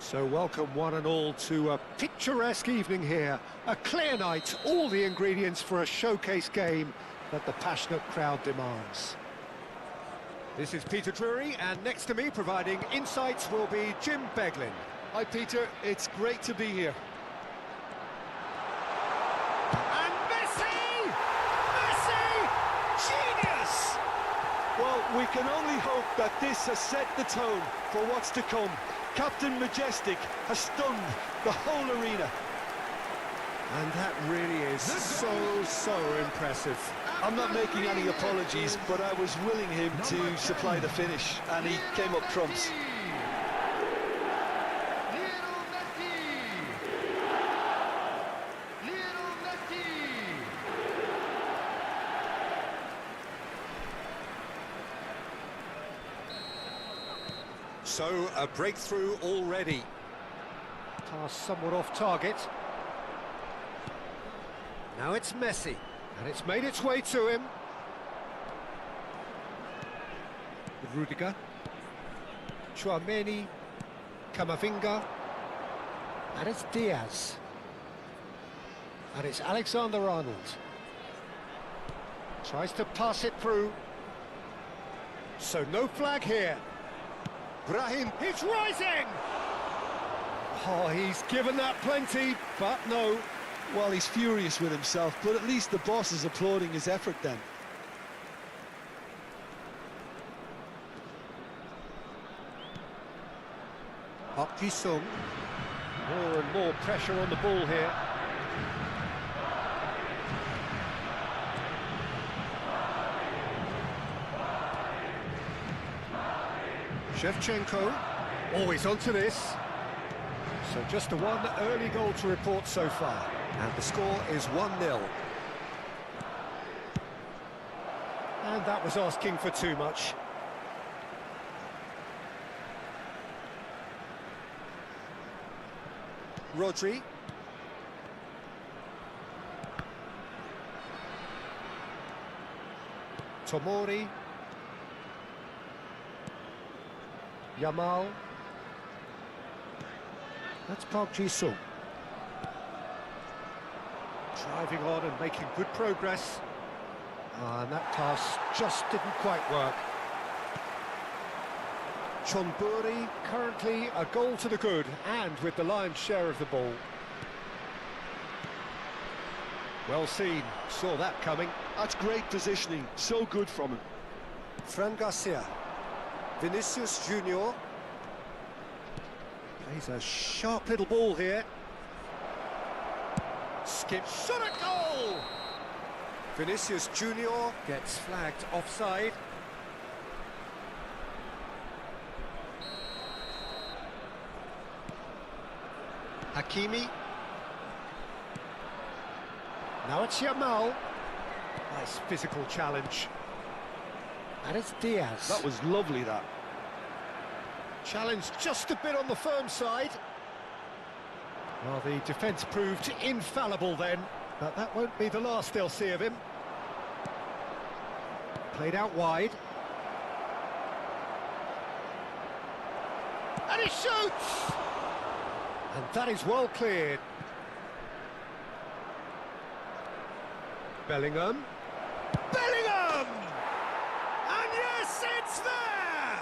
So welcome one and all to a picturesque evening here. A clear night, all the ingredients for a showcase game that the passionate crowd demands. This is Peter Drury, and next to me providing insights will be Jim Beglin. Hi Peter, it's great to be here. And Messi! Messi! Genius! Well, we can only hope that this has set the tone for what's to come. Captain Majestic has stunned the whole arena. And that really is so impressive. I'm not making any apologies, but I was willing him to supply the finish, and he came up trumps. So, a breakthrough already. Pass somewhat off target. Now it's Messi, and it's made its way to him. Rudiger. Chouameni. Camavinga. And it's Diaz. And it's Alexander-Arnold. Tries to pass it through. So no flag here. Brahim, he's rising! Oh, he's given that plenty, but no. Well, he's furious with himself, but at least the boss is applauding his effort then. Park Ji-sung. More and more pressure on the ball here. Shevchenko, always onto this. So just the one early goal to report so far. And the score is 1-0. And that was asking for too much. Rodri. Tomori. Yamal. That's Park Ji-sung. Driving on and making good progress. And that pass just didn't quite work. Chonburi, currently a goal to the good, and with the lion's share of the ball. Well seen, saw that coming. That's great positioning, so good from him. Fran Garcia. Vinicius Junior. Plays a sharp little ball here. Skip shot at goal! Vinicius Junior gets flagged offside. Hakimi. Now it's Yamal. Nice physical challenge. And it's Diaz. That was lovely, that. Challenge just a bit on the firm side. Well, the defence proved infallible then, but that won't be the last they'll see of him. Played out wide. And he shoots! And that is well cleared. Bellingham. Bellingham! And yes, it's there!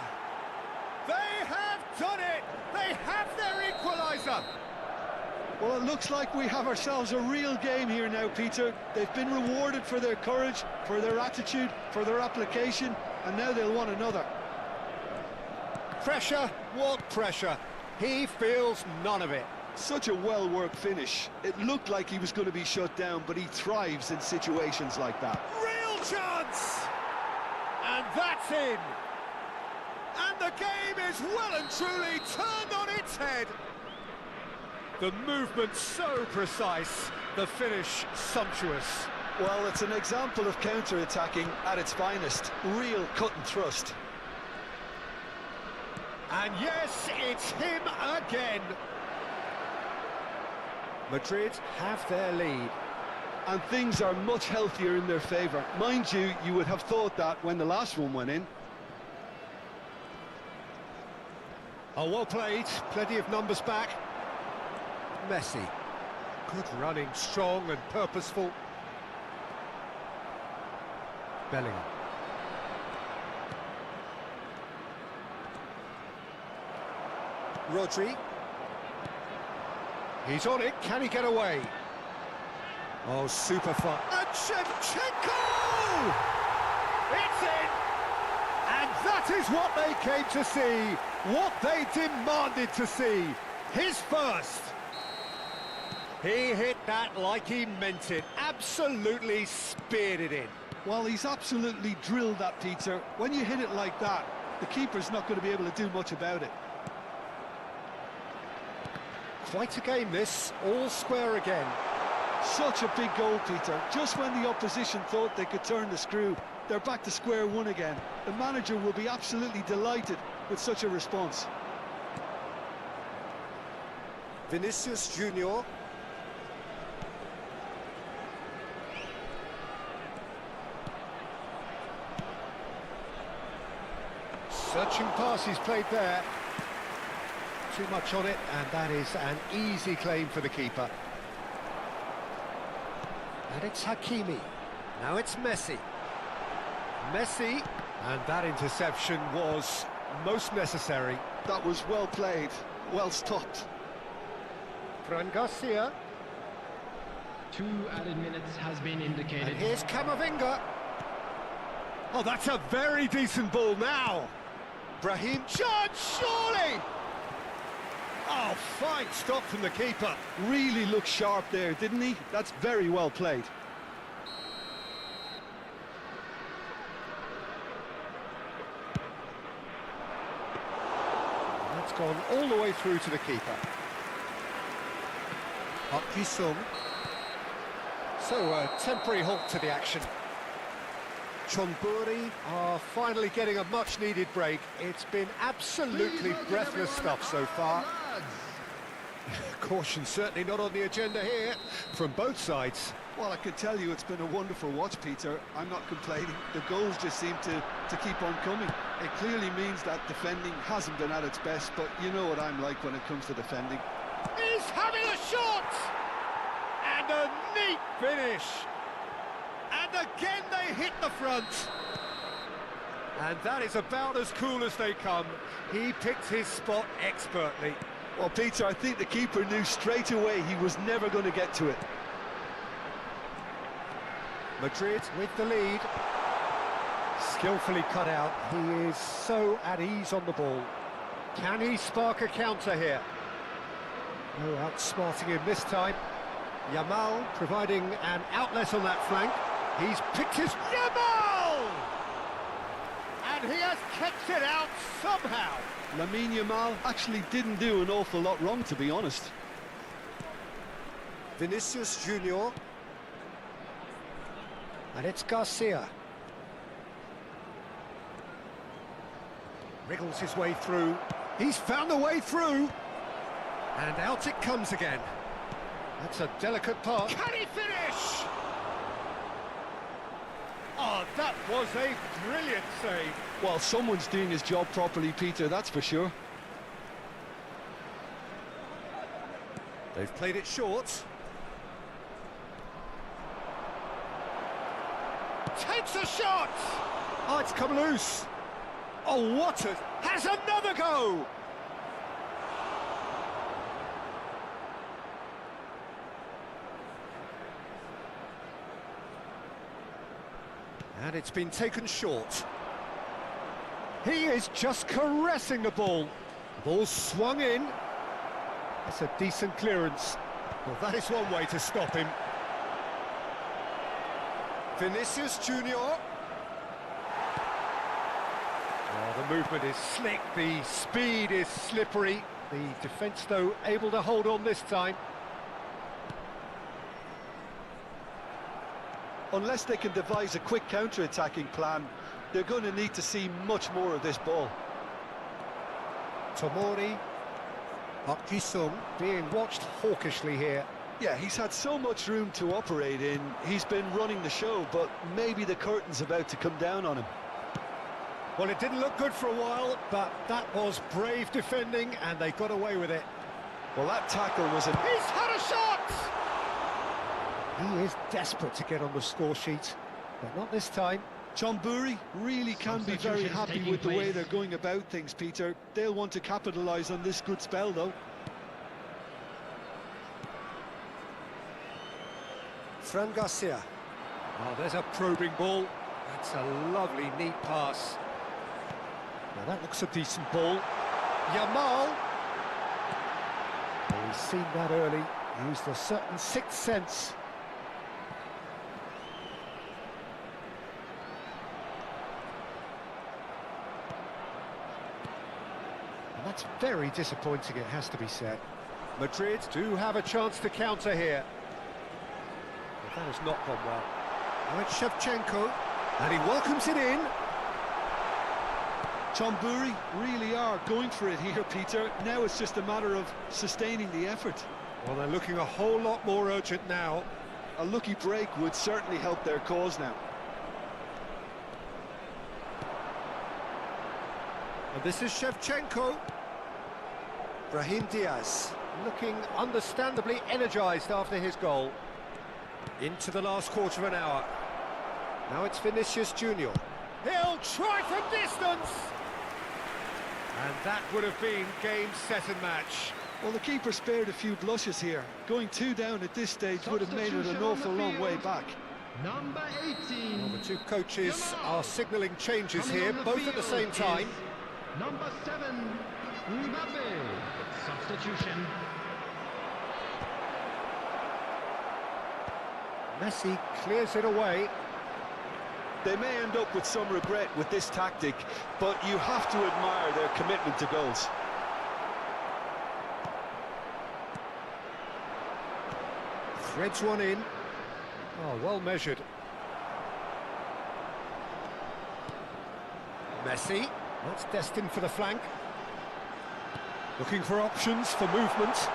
They have done it! They have their equaliser! Well, it looks like we have ourselves a real game here now, Peter. They've been rewarded for their courage, for their attitude, for their application, and now they'll want another. Pressure? What pressure? He feels none of it. Such a well-worked finish. It looked like he was going to be shut down, but he thrives in situations like that. Real chance! And that's in! And the game is well and truly turned on its head. The movement so precise, the finish sumptuous. Well, it's an example of counter-attacking at its finest. Real cut and thrust. And yes, it's him again. Madrid have their lead. And things are much healthier in their favour. Mind you, you would have thought that when the last one went in. Oh, well played. Plenty of numbers back. Messi. Good running, strong and purposeful. Bellingham. Rodri. He's on it. Can he get away? Oh, super fun. And Shevchenko! It's in! And that is what they came to see, what they demanded to see. His first. He hit that like he meant it, absolutely speared it in. Well, he's absolutely drilled that, Peter. When you hit it like that, the keeper's not going to be able to do much about it. Quite a game this, all square again. Such a big goal, Peter. Just when the opposition thought they could turn the screw, they're back to square one again. The manager will be absolutely delighted with such a response. Vinicius Junior. Searching pass he's played there. Too much on it, and that is an easy claim for the keeper. And it's Hakimi. Now it's Messi. Messi, and that interception was most necessary. That was well played, well stopped. Fran Garcia. 2 added minutes has been indicated. And here's Camavinga. Oh, that's a very decent ball now. Brahim Chad, surely! Oh, fine stop from the keeper. Really looked sharp there, didn't he? That's very well played. That's gone all the way through to the keeper. Park Ji-sung. So, a temporary halt to the action. Chonburi are finally getting a much-needed break. It's been absolutely breathless stuff so far. Caution certainly not on the agenda here from both sides. Well, I can tell you it's been a wonderful watch, Peter. I'm not complaining. The goals just seem to keep on coming. It clearly means that defending hasn't been at its best, but you know what I'm like when it comes to defending. He's having a shot! And a neat finish! And again they hit the front. And that is about as cool as they come. He picked his spot expertly. Well, Peter, I think the keeper knew straight away he was never going to get to it. Madrid with the lead. Skillfully cut out. He is so at ease on the ball. Can he spark a counter here? No outsmarting him this time. Yamal providing an outlet on that flank. He's picked his... Yamal! And he has kept it out somehow. Lamine Yamal actually didn't do an awful lot wrong, to be honest. Vinicius Junior. And it's Garcia. Wriggles his way through. He's found the way through. And out it comes again. That's a delicate pass. Can he finish? Oh, that was a brilliant save. Well, someone's doing his job properly, Peter, that's for sure. They've played it short. Takes a shot! Oh, it's come loose. Oh, what a... Has another go! And it's been taken short. He is just caressing the ball. The ball swung in. That's a decent clearance. Well, that is one way to stop him. Vinicius Junior. Oh, the movement is slick, the speed is slippery. The defence, though, able to hold on this time. Unless they can devise a quick counter-attacking plan, they're going to need to see much more of this ball. Tomori, Park Ji-sung being watched hawkishly here. Yeah, he's had so much room to operate in. He's been running the show, but maybe the curtain's about to come down on him. Well, it didn't look good for a while, but that was brave defending, and they got away with it. Well, that tackle was a... He's had a shot! He is desperate to get on the score sheet, but not this time. John Burry really can be very happy with the way they're going about things, Peter. They'll want to capitalise on this good spell, though. Fran Garcia. Oh, there's a probing ball. That's a lovely, neat pass. Now that looks a decent ball. Yamal. Oh, he's seen that early. Used a certain sixth sense. And that's very disappointing, it has to be said. Madrid do have a chance to counter here. But that has not gone well. Now it's Shevchenko, and he welcomes it in. John Burry really are going for it here, Peter. Now it's just a matter of sustaining the effort. Well, they're looking a whole lot more urgent now. A lucky break would certainly help their cause now. And this is Shevchenko. Brahim Diaz, looking understandably energised after his goal. Into the last quarter of an hour. Now it's Vinicius Junior. He'll try from distance! And that would have been game, set and match. Well, the keeper spared a few blushes here. Going 2 down at this stage would have made it an awful long way back. Number 18. Well, the two coaches are signalling changes here, both at the same time. Number 7, Mbappe. Substitution. Messi clears it away. They may end up with some regret with this tactic, but you have to admire their commitment to goals. Threads one in. Oh, well measured. Messi, that's destined for the flank. Looking for options for movement.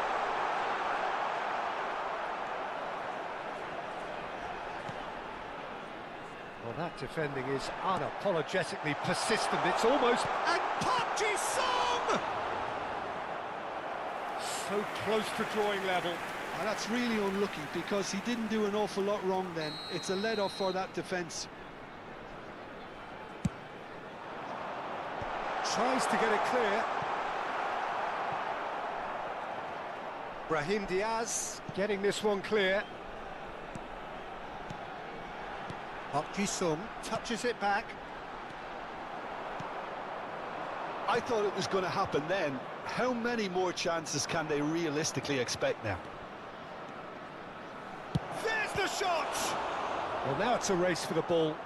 Well, that defending is unapologetically persistent. It's almost... And Park Ji-sung! So close to drawing level. And that's really unlucky because he didn't do an awful lot wrong then. It's a let-off for that defence. Tries to get it clear. Brahim Diaz getting this one clear. Park Ji-sung touches it back. I thought it was going to happen then. How many more chances can they realistically expect now? There's the shot! Well, now it's a race for the ball.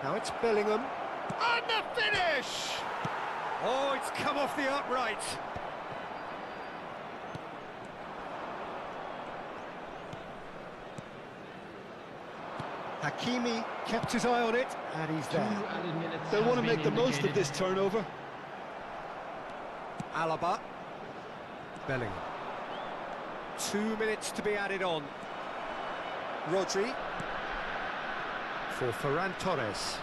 Now it's Bellingham. And the finish! Oh, it's come off the upright. Hakimi kept his eye on it, and he's there. They'll want to make the most of this turnover. Alaba. Bellingham. 2 minutes to be added on. Rodri. For Ferran Torres.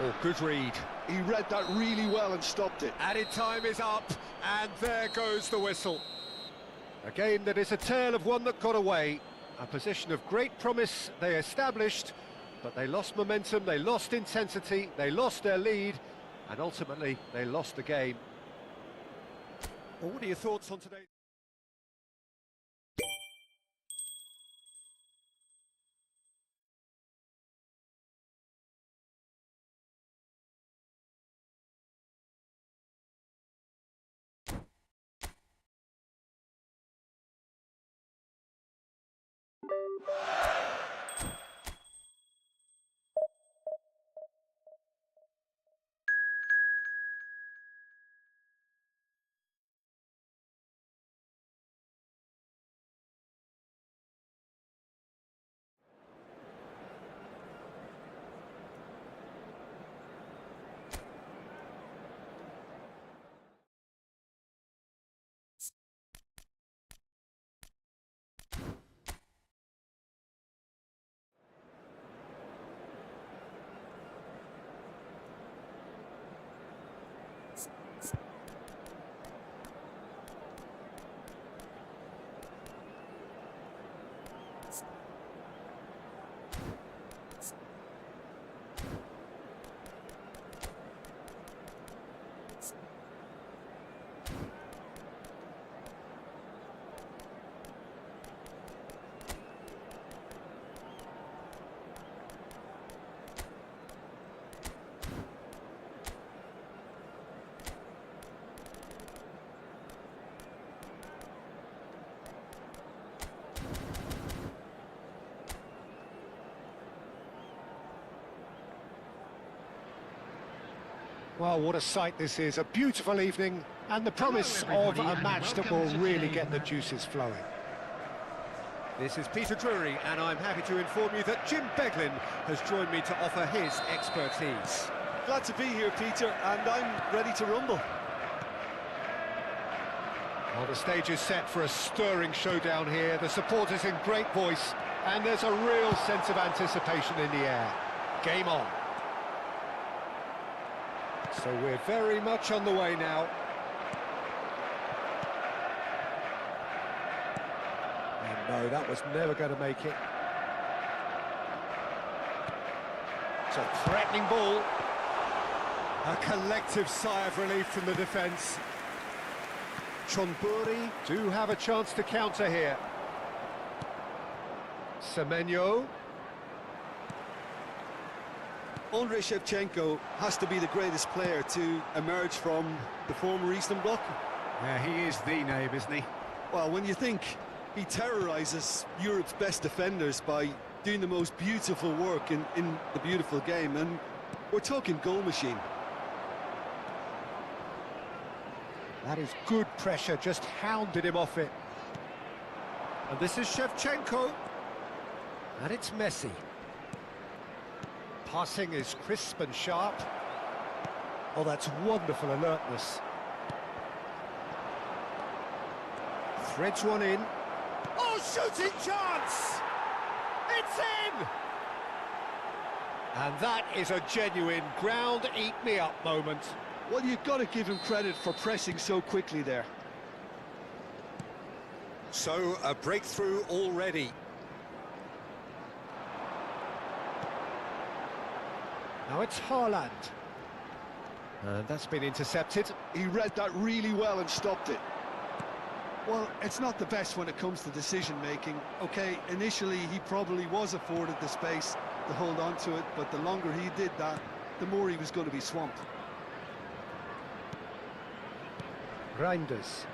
Oh, good read. He read that really well and stopped it. Added time is up, and there goes the whistle. A game that is a tale of one that got away. A position of great promise they established, but they lost momentum, they lost intensity, they lost their lead, and ultimately they lost the game. Well, what are your thoughts on today? Well, what a sight this is. A beautiful evening and the promise of a match that will really get the juices flowing. This is Peter Drury, and I'm happy to inform you that Jim Beglin has joined me to offer his expertise. Glad to be here, Peter, and I'm ready to rumble. Well, the stage is set for a stirring showdown here. The supporters in great voice, and there's a real sense of anticipation in the air. Game on. So we're very much on the way now. And no, that was never going to make it. It's a threatening ball. A collective sigh of relief from the defence. Chonburi do have a chance to counter here. Semenyo. Andrei Shevchenko has to be the greatest player to emerge from the former Eastern Bloc. Yeah, he is the name, isn't he? Well, when you think he terrorises Europe's best defenders by doing the most beautiful work in the beautiful game, and we're talking goal machine. That is good pressure, just hounded him off it. And this is Shevchenko. And it's Messi. Passing is crisp and sharp. Oh, that's wonderful alertness. Threads one in. Oh, shooting chance! It's in! And that is a genuine ground-eat-me-up moment. Well, you've got to give him credit for pressing so quickly there. So, a breakthrough already. Now it's Haaland. And that's been intercepted. He read that really well and stopped it. Well, it's not the best when it comes to decision-making. OK, initially he probably was afforded the space to hold on to it, but the longer he did that, the more he was going to be swamped. Reinders.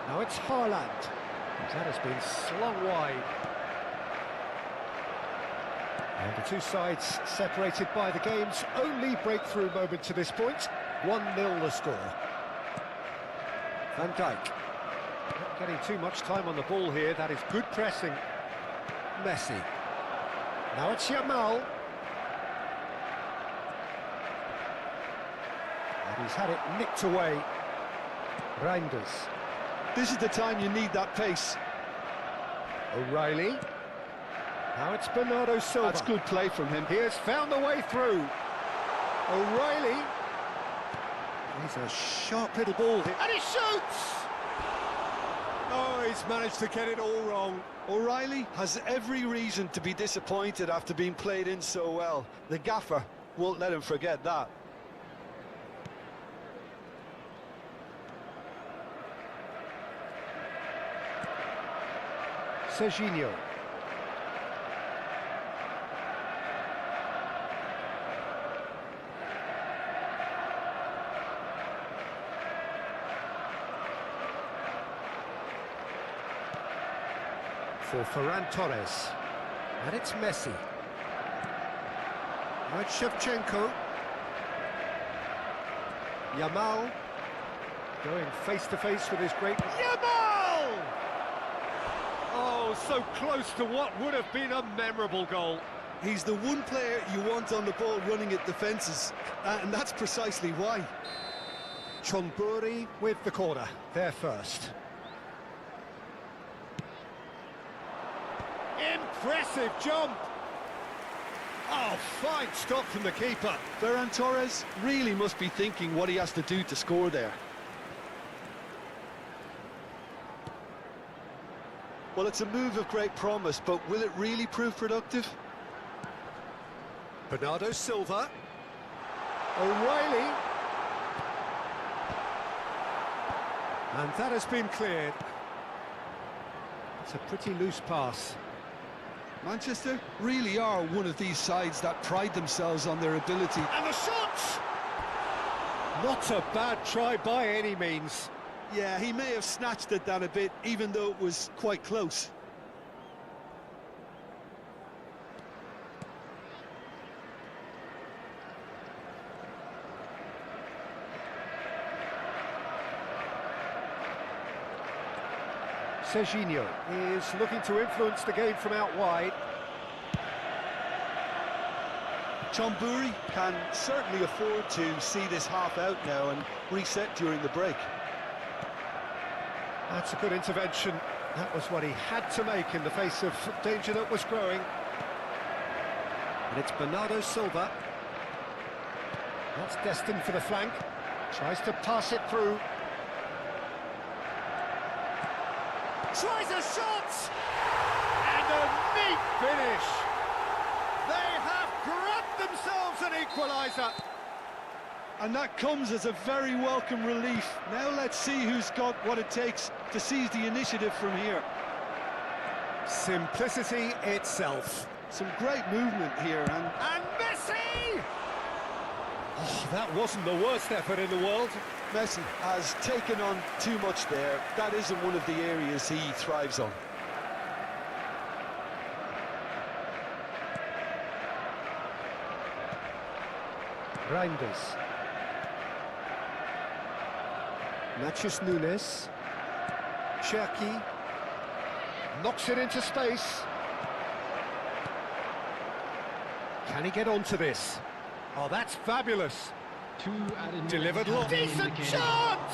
Now it's Haaland. That has been slung wide. And the two sides separated by the game's only breakthrough moment to this point. 1-0 the score. Van Dijk. Not getting too much time on the ball here. That is good pressing. Messi. Now it's Yamal. And he's had it nicked away. Reinders. This is the time you need that pace. O'Reilly. Now it's Bernardo Silva. That's good play from him. He has found the way through. O'Reilly. He's a sharp little ball here. And he shoots! Oh, he's managed to get it all wrong. O'Reilly has every reason to be disappointed after being played in so well. The gaffer won't let him forget that. Serginho. For Ferran Torres. And it's Messi. Now it's Shevchenko. Yamal. Going face-to-face with his great... Yamal! Oh, so close to what would have been a memorable goal. He's the one player you want on the ball running at defences, and that's precisely why. Chonburi with the corner, there first. Impressive jump! Oh, fine stop from the keeper. Ferran Torres really must be thinking what he has to do to score there. Well, it's a move of great promise, but will it really prove productive? Bernardo Silva. O'Reilly. And that has been cleared. It's a pretty loose pass. Manchester really are one of these sides that pride themselves on their ability. And the shot! Not a bad try by any means. Yeah, he may have snatched at that a bit, even though it was quite close. Serginho is looking to influence the game from out wide. Chamburi can certainly afford to see this half out now and reset during the break. That's a good intervention. That was what he had to make in the face of danger that was growing. And it's Bernardo Silva. That's destined for the flank. Tries to pass it through. Tries a shot! And a neat finish! They have grabbed themselves an equaliser! And that comes as a very welcome relief. Now let's see who's got what it takes to seize the initiative from here. Simplicity itself. Some great movement here, And Messi! Oh, that wasn't the worst effort in the world. Messi has taken on too much there. That isn't one of the areas he thrives on. Reinders. Natchez Nunes. Cherki. Knocks it into space. Can he get onto this? Oh, that's fabulous. 2 added minutes Delivered have look. been Decent indicated. chance!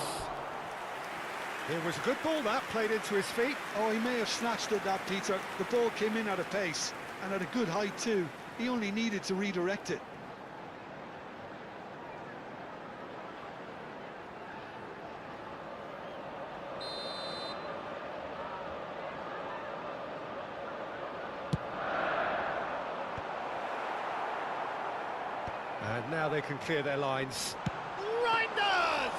It was a good ball that played into his feet. Oh, he may have snatched at that, Peter. The ball came in at a pace, and at a good height too. He only needed to redirect it. And now they can clear their lines. Reinders!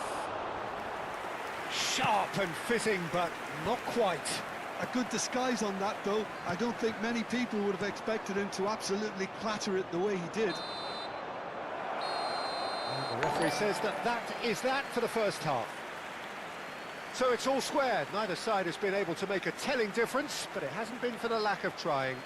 Sharp and fitting, but not quite. A good disguise on that, though. I don't think many people would have expected him to absolutely clatter it the way he did. The referee says that is that for the first half. So it's all squared. Neither side has been able to make a telling difference, but it hasn't been for the lack of trying.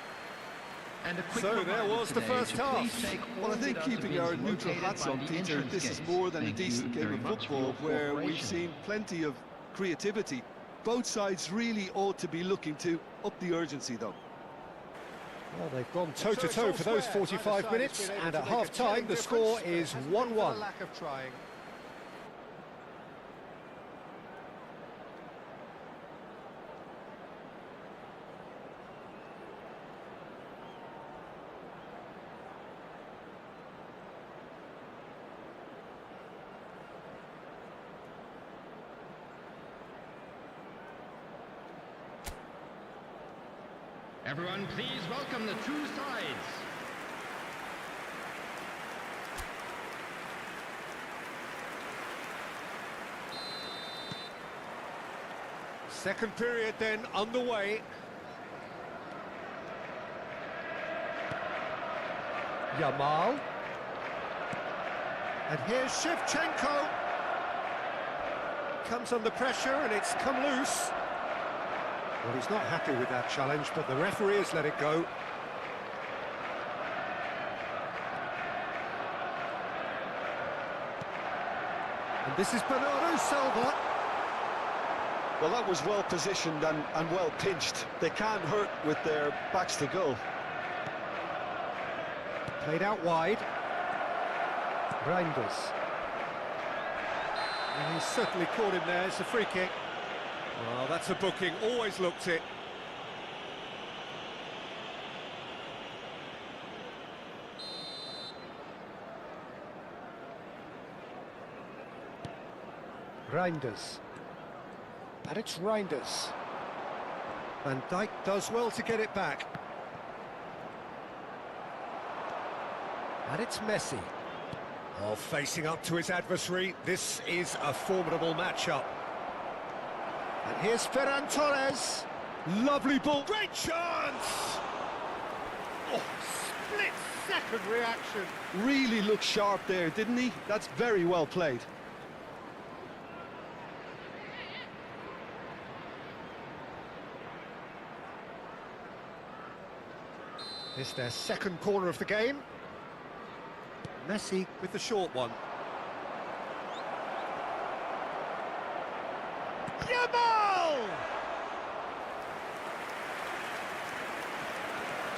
And a quick So there reminder was the today first to please half. take all Well, I think the keeping dustbins our neutral located hats by on, the Peter, entrance this is gates. more than a Thank decent you game very of much for football your where we've cooperation. seen plenty of creativity. Both sides really ought to be looking to up the urgency, though. Well, they've gone toe-to-toe for those 45 minutes, and at half-time the score is 1-1. Everyone, please welcome the two sides. Second period then underway. Yamal. And here's Shevchenko. Comes under pressure and it's come loose. Well, he's not happy with that challenge, but the referee has let it go. And this is Bernardo Silva. Well, that was well positioned and well pinched. They can't hurt with their backs to goal. Played out wide. Reinders. And he's certainly caught him there. It's a free kick. Well, that's a booking. Always looked it. Reinders. And it's Reinders. Van Dijk does well to get it back. And it's Messi. Oh, facing up to his adversary, this is a formidable matchup. And here's Ferran Torres. Lovely ball. Great chance! Oh, split-second reaction. Really looked sharp there, didn't he? That's very well played. This is their second corner of the game. Messi with the short one. Yamal!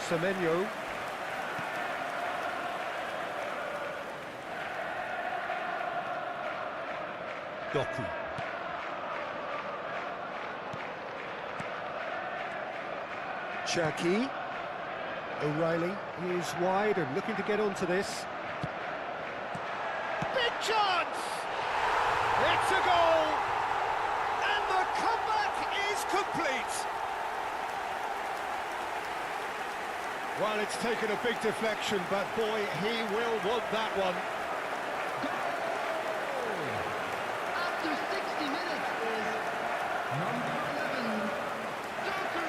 Semenyo. Doku. Cherki. O'Reilly is wide and looking to get onto this. Big chance! It's a goal! And the comeback is complete! Well, it's taken a big deflection, but boy, he will want that one. After 60 minutes is number 11, Doku.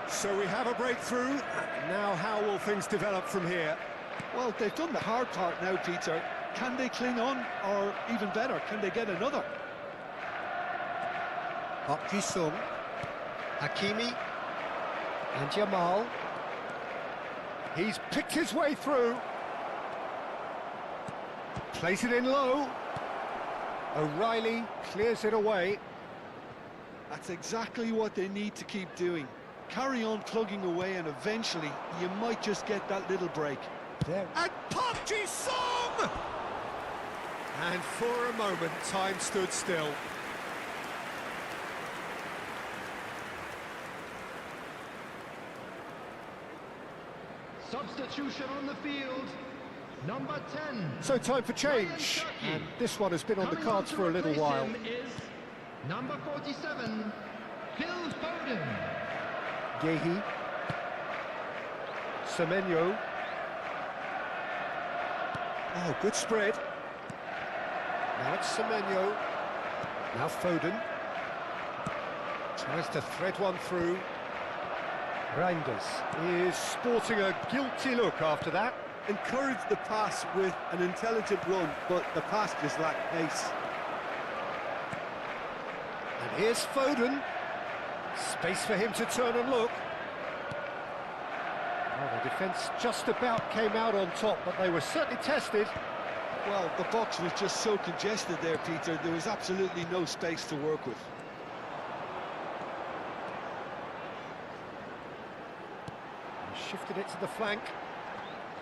So we have a breakthrough. Now how will things develop from here? Well, they've done the hard part now, Peter. Can they cling on, or even better, can they get another? Park Ji-sung, Hakimi, and Jamal. He's picked his way through. Plays it in low. O'Reilly clears it away. That's exactly what they need to keep doing. Carry on plugging away, and eventually you might just get that little break. There. And Park Ji-sung! And for a moment, time stood still. Substitution on the field, number 10. So time for change, and this one has been on the cards for a little while. Is number 47, Phil Foden. Gehi. Semenyo. Oh, good spread. Now it's Semenyo. Now Foden. Tries to thread one through. Reinders is sporting a guilty look after that. Encouraged the pass with an intelligent run, but the pass just lacked pace. And here's Foden. Space for him to turn and look. Oh, the defence just about came out on top, but they were certainly tested. Well, the box was just so congested there, Peter. There was absolutely no space to work with. He shifted it to the flank.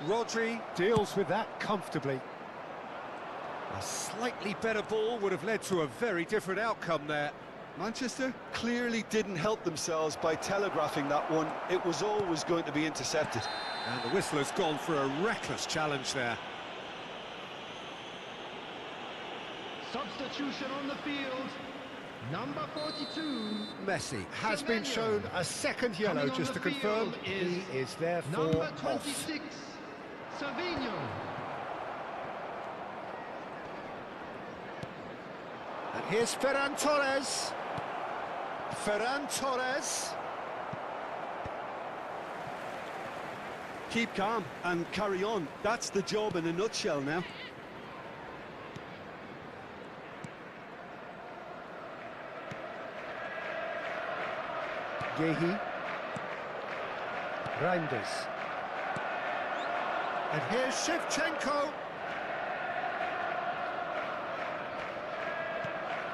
Rodri deals with that comfortably. A slightly better ball would have led to a very different outcome there. Manchester clearly didn't help themselves by telegraphing that one. It was always going to be intercepted. And the whistle has gone for a reckless challenge there. Substitution on the field, number 42. Messi has been shown a second yellow, just to confirm. He is therefore number 26, Savinho. And here's Ferran Torres. Ferran Torres. Keep calm and carry on. That's the job in a nutshell now. Gehi. Reinders. And here's Shevchenko.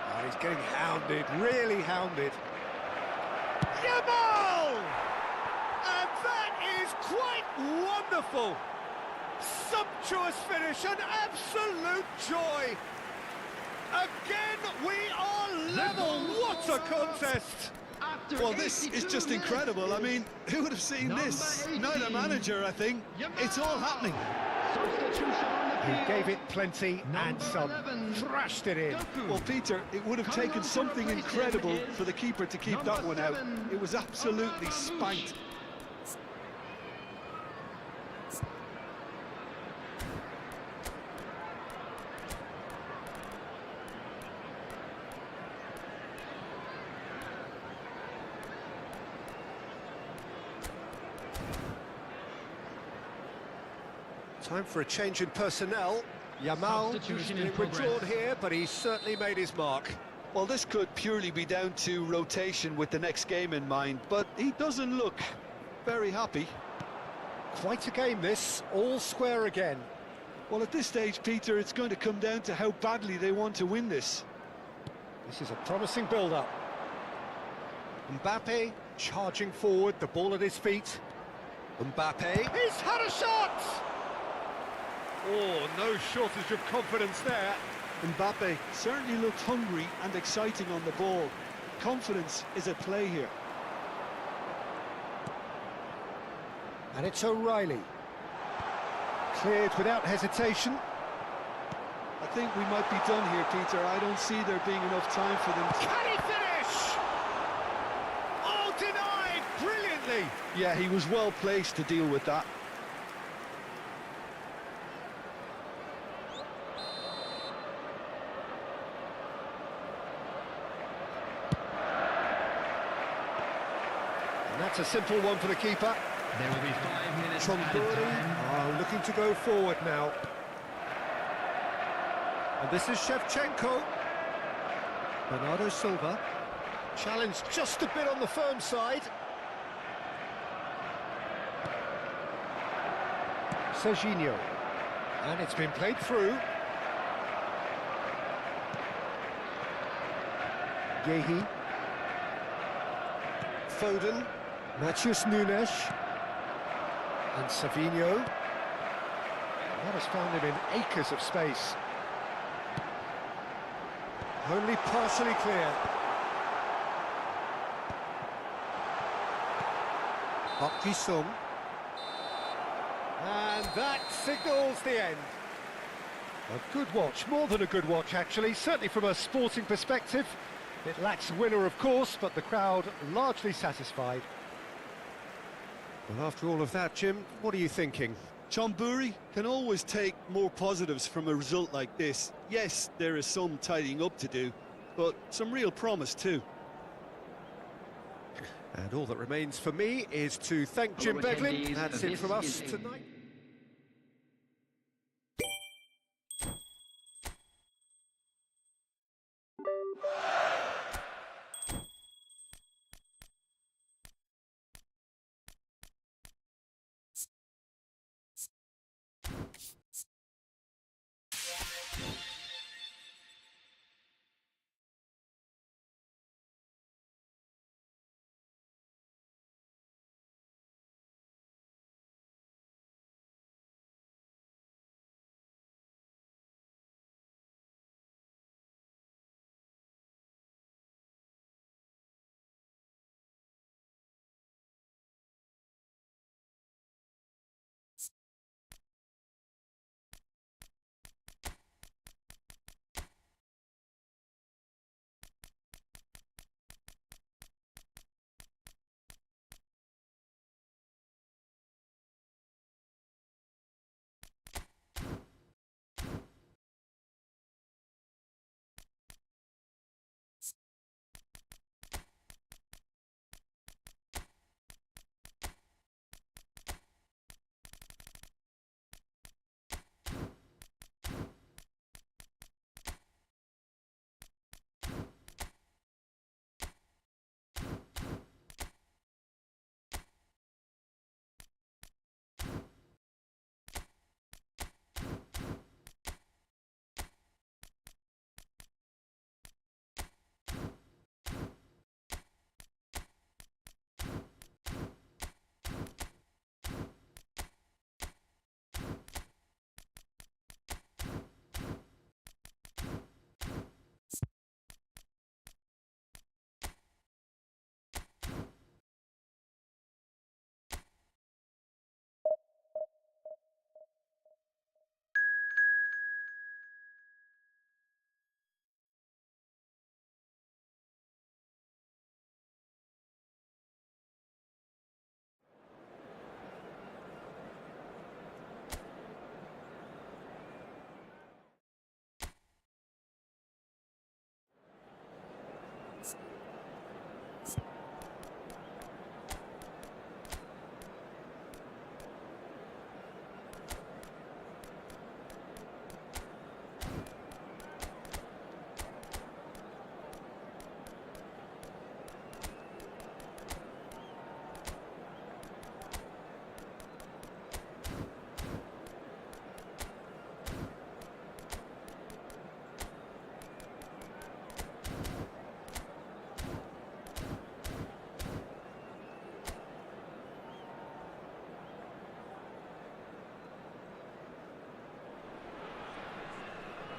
Oh, he's getting hounded, really hounded. Yamal! And that is quite wonderful. Sumptuous finish, an absolute joy. Again, we are level. What What a contest! After Well, this is 82 just minutes, incredible. I mean, who would have seen Number this? 18, Not a manager, I think. It's all happening. substitution on the He field. gave it plenty and Number some. 11, Thrashed it in. Goku. Well, Peter, it would have Coming taken on to something replace him incredible is for the keeper to keep number that one out. 7, It was absolutely spanked. Time for a change in personnel. Yamal is Substitution in being progress. withdrawn here, but he's certainly made his mark. Well, this could purely be down to rotation with the next game in mind, but he doesn't look very happy. Quite a game this, all square again. Well, at this stage, Peter, it's going to come down to how badly they want to win this. This is a promising build-up. Mbappe charging forward, the ball at his feet. Mbappe, he's had a shot! Oh, no shortage of confidence there. Mbappe certainly looked hungry and exciting on the ball. Confidence is at play here. And it's O'Reilly. Cleared without hesitation. I think we might be done here, Peter. I don't see there being enough time for them to... Can he finish? Oh, denied brilliantly. Yeah, he was well placed to deal with that. And that's a simple one for the keeper. There will be 5 minutes added Chomburi time. are looking to go forward now. And this is Shevchenko. Bernardo Silva. Challenged just a bit on the firm side. Serginho. And it's been played through. Yehi. Foden. Matheus Nunes. And Savinho. That has found him in acres of space. Only partially clear. Park Ji-sung. And that signals the end. A good watch, more than a good watch actually, certainly from a sporting perspective. It lacks a winner of course, but the crowd largely satisfied. Well, after all of that, Jim, what are you thinking? Chomburi can always take more positives from a result like this. Yes, there is some tidying up to do, but some real promise too. And all that remains for me is to thank Jim Hello, Beglin. attendees. That's it This from us is a- tonight.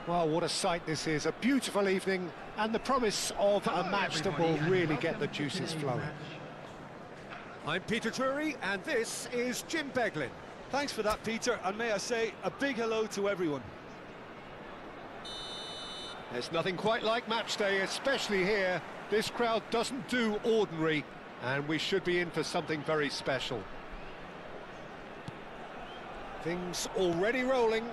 Well, what a sight this is, a beautiful evening, and the promise of a match that will really get the juices flowing. I'm Peter Drury, and this is Jim Beglin. Thanks for that, Peter, and may I say a big hello to everyone. There's nothing quite like match day, especially here. This crowd doesn't do ordinary, and we should be in for something very special. Things already rolling.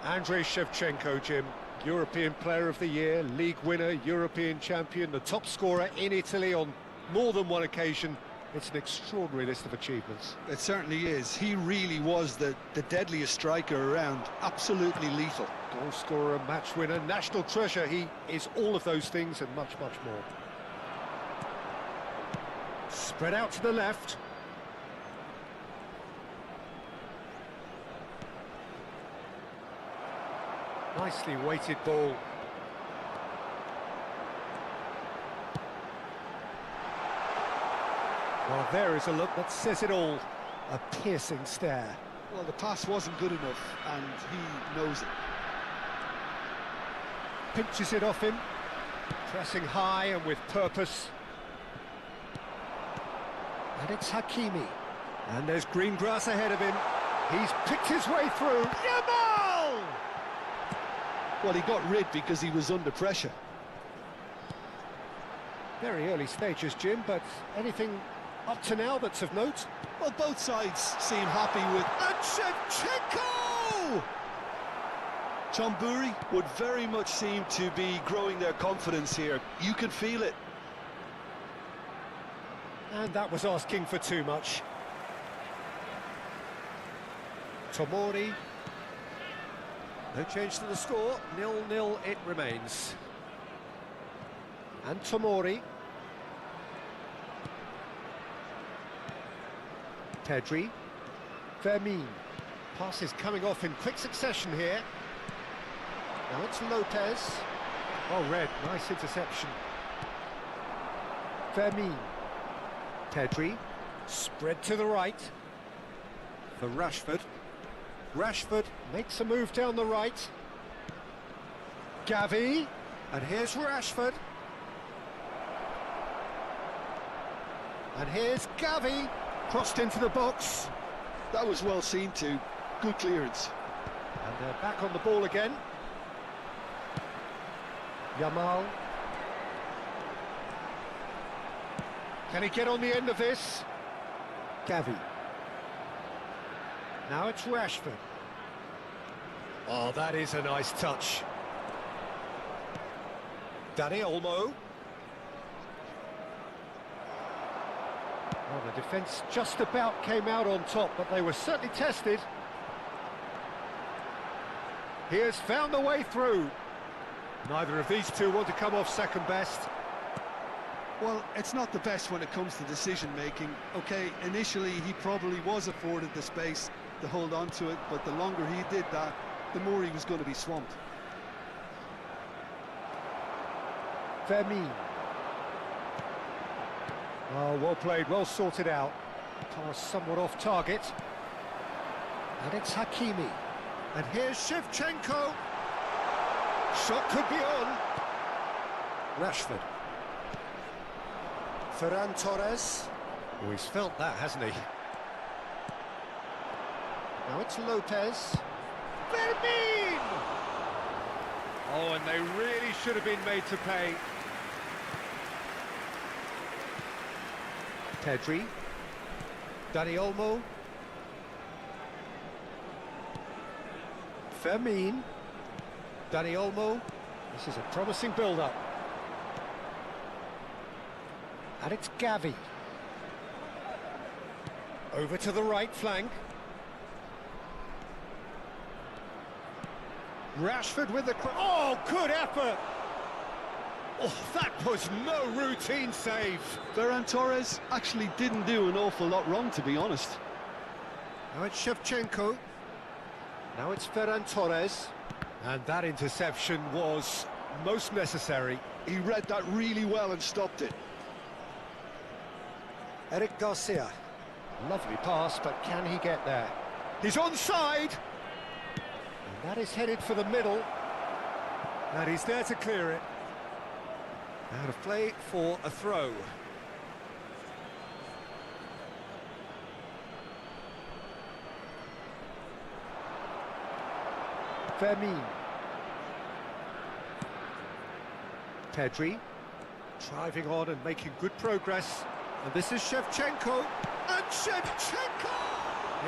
Andrei Shevchenko, Jim, European Player of the Year, League winner, European champion, the top scorer in Italy on more than one occasion. It's an extraordinary list of achievements. It certainly is. He really was the deadliest striker around, absolutely lethal. Goal scorer, match winner, national treasure. He is all of those things and much, much more. Spread out to the left. Nicely weighted ball. Well, there is a look that says it all. A piercing stare. Well, the pass wasn't good enough, and he knows it. Pinches it off him. Pressing high and with purpose. And it's Hakimi. And there's green grass ahead of him. He's picked his way through. Yamal! Well, he got rid because he was under pressure. Very early stages, Jim, but anything up to now that's of note? Well, both sides seem happy with... And Shevchenko! Chamburi would very much seem to be growing their confidence here. You can feel it. And that was asking for too much. Tomori. No change to the score, 0-0 it remains. And Tomori. Pedri. Vermin. Passes coming off in quick succession here. Now it's Lopez. Oh, Red, nice interception. Vermin. Pedri. Spread to the right. For Rashford. Rashford makes a move down the right. Gavi. And here's Rashford. And here's Gavi. Crossed into the box. That was well seen too. Good clearance. And they're back on the ball again. Yamal. Can he get on the end of this? Gavi. Now it's Rashford. Oh, that is a nice touch. Dani Olmo. Well, the defence just about came out on top, but they were certainly tested. He has found the way through. Neither of these two want to come off second best. Well, it's not the best when it comes to decision-making. OK, initially he probably was afforded the space to hold on to it, but the longer he did that, the more he was going to be swamped. Vermin. Oh, well played, well sorted out. Pass somewhat off target. And it's Hakimi. And here's Shevchenko. Shot could be on. Rashford. Ferran Torres. Oh, he's felt that, hasn't he? Now it's Lopez. Vermin! Oh, and they really should have been made to pay. Pedri. Dani Olmo. Vermin. Dani Olmo. This is a promising build-up. And it's Gavi. Over to the right flank. Rashford with the... Oh, good effort! Oh, that was no routine save. Ferran Torres actually didn't do an awful lot wrong, to be honest. Now it's Shevchenko. Now it's Ferran Torres. And that interception was most necessary. He read that really well and stopped it. Eric Garcia. Lovely pass, but can he get there? He's onside! And That is headed for the middle. And he's there to clear it. Out of play for a throw. Fermin. Pedri. Driving on and making good progress. And this is Shevchenko. And Shevchenko!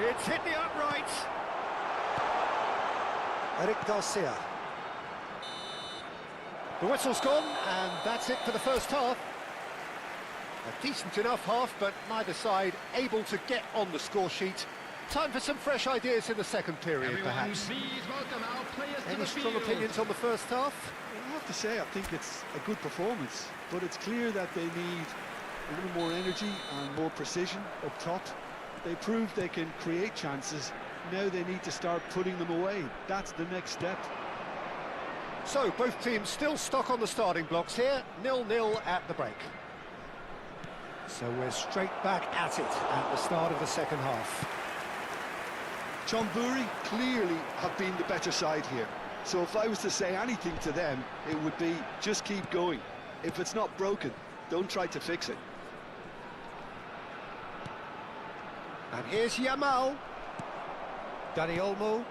It's hit the upright. Eric Garcia. The whistle's gone, and that's it for the first half. A decent enough half, but neither side able to get on the score sheet. Time for some fresh ideas in the second period, Everyone, perhaps. please welcome our players to Any the strong field. opinions on the first half? I have to say, I think it's a good performance, but it's clear that they need a little more energy and more precision up top. They proved they can create chances. Now they need to start putting them away. That's the next step. So, both teams still stuck on the starting blocks here, 0-0 at the break. So we're straight back at it at the start of the second half. Chonburi clearly have been the better side here. So if I was to say anything to them, it would be just keep going. If it's not broken, don't try to fix it. And here's Yamal. Dani Olmo.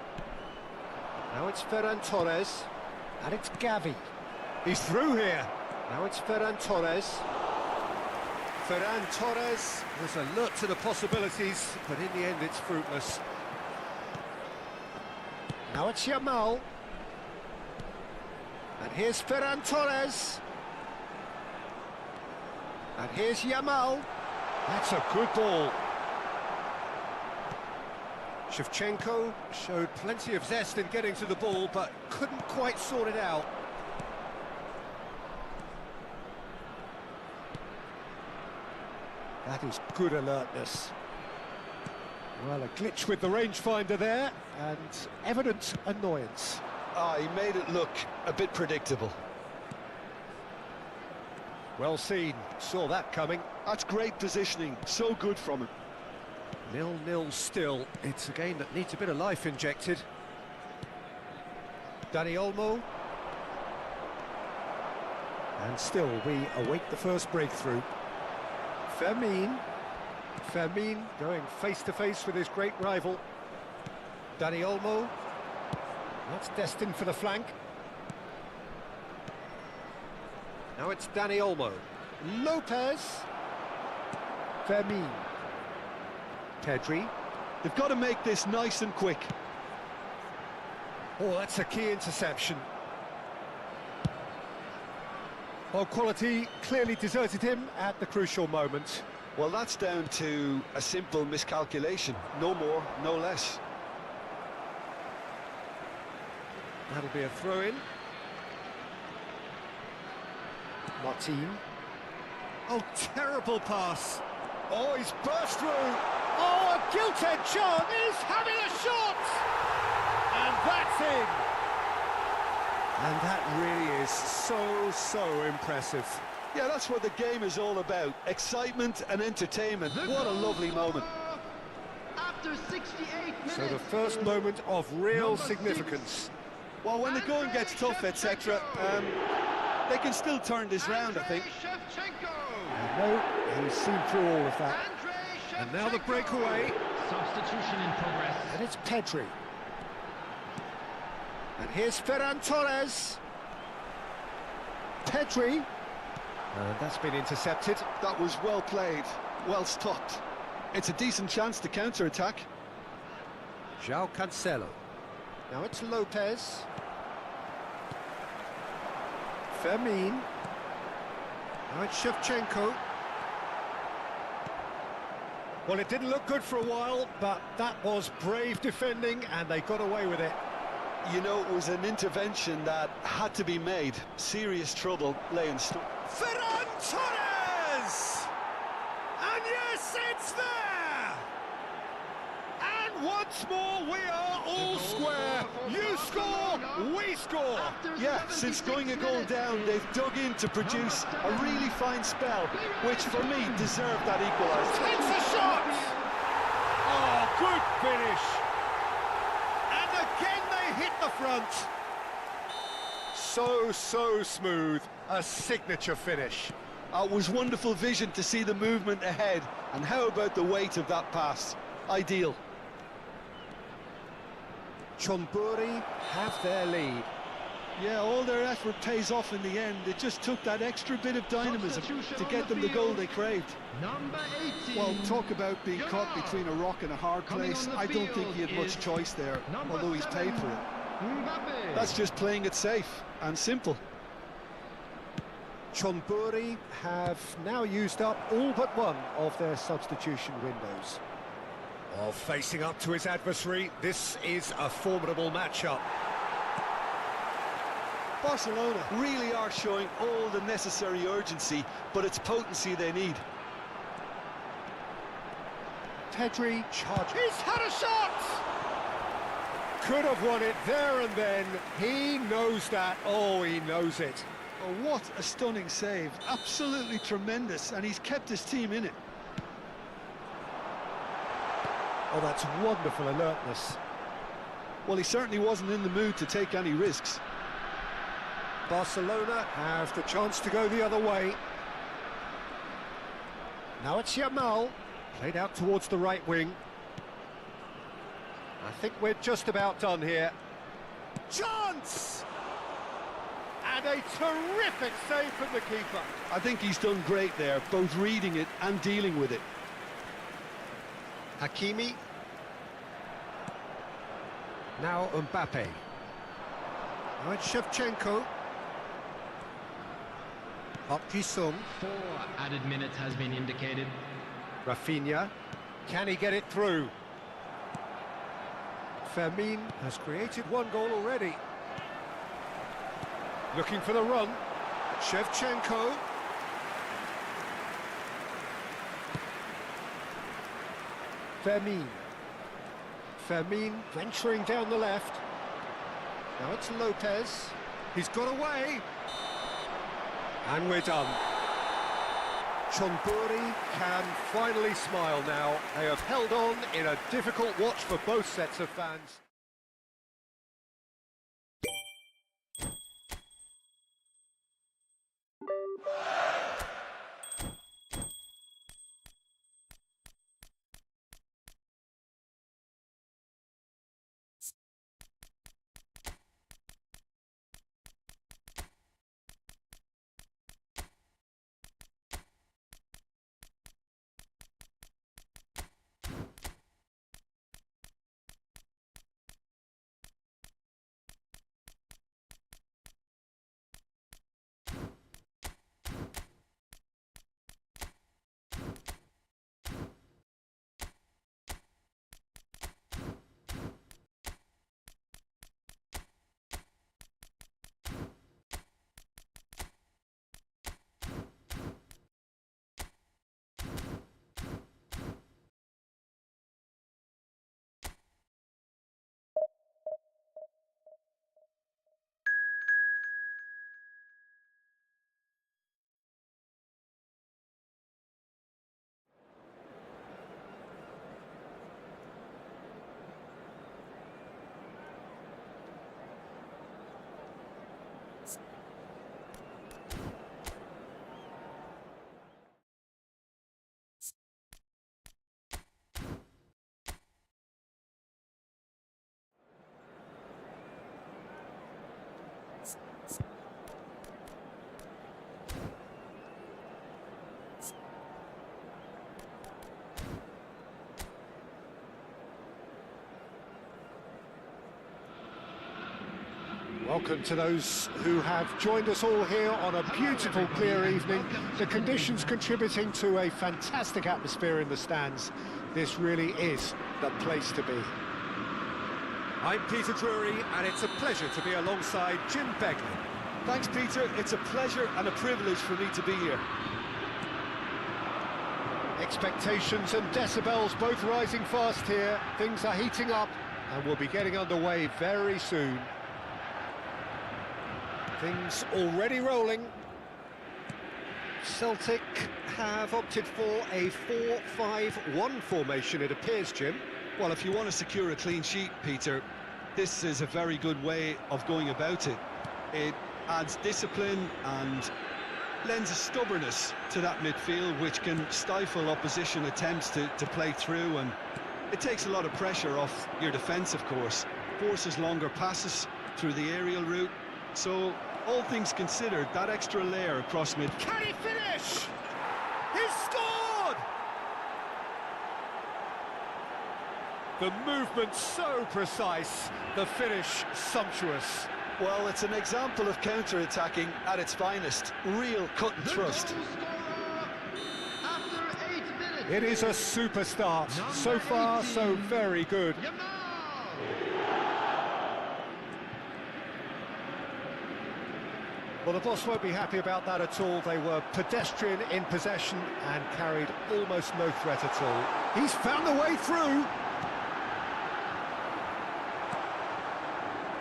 Now it's Ferran Torres. And it's Gavi. He's through here. Now it's Ferran Torres. Ferran Torres was alert to the possibilities, but in the end it's fruitless. Now it's Yamal. And here's Ferran Torres. And here's Yamal. That's a good ball. Shevchenko showed plenty of zest in getting to the ball, but couldn't quite sort it out. That is good alertness. Well, a glitch with the rangefinder there, and evident annoyance. He made it look a bit predictable. Well seen, saw that coming. That's great positioning, so good from him. 0-0 still. It's a game that needs a bit of life injected. Dani Olmo. And still we await the first breakthrough. Fermin. Fermin going face-to-face with his great rival. Dani Olmo. That's destined for the flank. Now it's Dani Olmo. Lopez. Fermin. Pedri. They've got to make this nice and quick. Oh, that's a key interception. Well, quality clearly deserted him at the crucial moment. Well, that's down to a simple miscalculation. No more, no less. That'll be a throw-in. Martin. Oh, terrible pass. Oh, he's burst through. Oh, a gilt-edged chance. He's having a shot! And that's in. And that really is so impressive. Yeah, that's what the game is all about. Excitement and entertainment. What a lovely moment. After 68 minutes. So the first moment of real Number significance. Well, when the going gets tough, etc., they can still turn this round, I think. No, he's seen through all of that. And now the breakaway. Substitution in progress. And it's Pedri. And here's Ferran Torres. Pedri. And that's been intercepted. That was well played, well stopped. It's a decent chance to counter-attack. João Cancelo. Now it's Lopez. Fermin. Now it's Shevchenko. Well, it didn't look good for a while, but that was brave defending, and they got away with it. You know, it was an intervention that had to be made. Serious trouble lay in store. Ferran Torres! And yes, it's there! And once more, we are all square. You score, we score. Yeah, since going a goal down, they've dug in to produce a really fine spell, which for me deserved that equaliser. Takes a shot! Oh, good finish. And again they hit the the front. So smooth, a signature finish. It was wonderful vision to see the movement ahead, and how about the weight of that pass? Ideal. Chonburi have their lead. Yeah, all their effort pays off in the end. It just took that extra bit of dynamism to get them the goal they craved. Number 18. Well, talk about being caught between a rock and a hard place. I don't think he had much choice there, although he's paid for it. Mbappe. That's just playing it safe and simple. Chonburi have now used up all but one of their substitution windows. While facing up to his adversary, this is a formidable matchup. Barcelona really are showing all the necessary urgency, but it's potency they need. Pedri charge. He's had a shot! Could have won it there and then. He knows that. Oh, he knows it. Oh, what a stunning save. Absolutely tremendous, and he's kept his team in it. Oh, that's wonderful alertness. Well, he certainly wasn't in the mood to take any risks. Barcelona have the chance to go the other way. Now it's Yamal, played out towards the right wing. I think we're just about done here. Chance! And a terrific save from the keeper. I think he's done great there, both reading it and dealing with it. Hakimi. Now Mbappe. Now it's Shevchenko. Park Ji-sung. 4 added minutes has been indicated. Rafinha. Can he get it through? Fermin has created one goal already. Looking for the run. Shevchenko. Fermin. Fermin venturing down the left. Now it's Lopez. He's got away. And we're done. Chonburi can finally smile now. They have held on in a difficult watch for both sets of fans. Welcome to those who have joined us all here on a beautiful, clear evening. The conditions contributing to a fantastic atmosphere in the stands. This really is the place to be. I'm Peter Drury, and it's a pleasure to be alongside Jim Begley. Thanks, Peter. It's a pleasure and a privilege for me to be here. Expectations and decibels both rising fast here. Things are heating up, and we'll be getting underway very soon. Things already rolling. Celtic have opted for a 4-5-1 formation, it appears, Jim. Well, if you want to secure a clean sheet, Peter, This is a very good way of going about it. It adds discipline and lends a stubbornness to that midfield, which can stifle opposition attempts to play through, and it takes a lot of pressure off your defence, of course. Forces longer passes through the aerial route. So, all things considered, that extra layer across mid... Can he finish? He's scored! The movement so precise, the finish sumptuous. Well, it's an example of counter-attacking at its finest. Real cut and thrust. It is a super start. So far, so very good. Well, the boss won't be happy about that at all. They were pedestrian in possession and carried almost no threat at all. He's found a way through.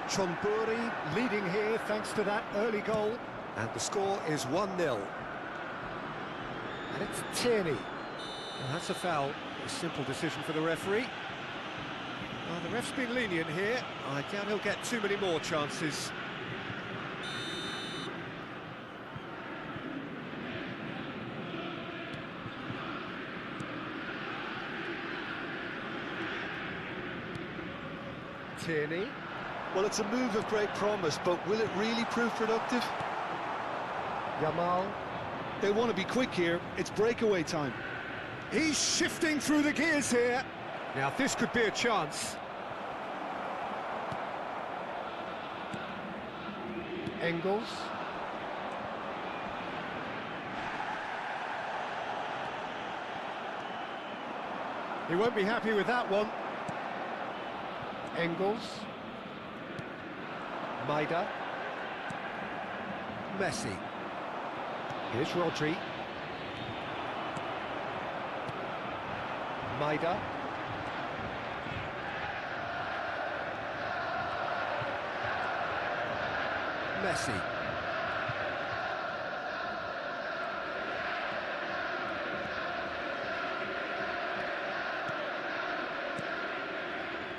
Chonburi leading here thanks to that early goal. And the score is 1-0. And it's Tierney. Well, that's a foul. A simple decision for the referee. Well, the ref's been lenient here. I doubt he'll get too many more chances. Tierney. Well, it's a move of great promise, but will it really prove productive? Yamal. They want to be quick here. It's breakaway time. He's shifting through the gears here. Now, this could be a chance. Engels. He won't be happy with that one. Engels. Maida. Messi. Here's Rodri. Maida. Messi.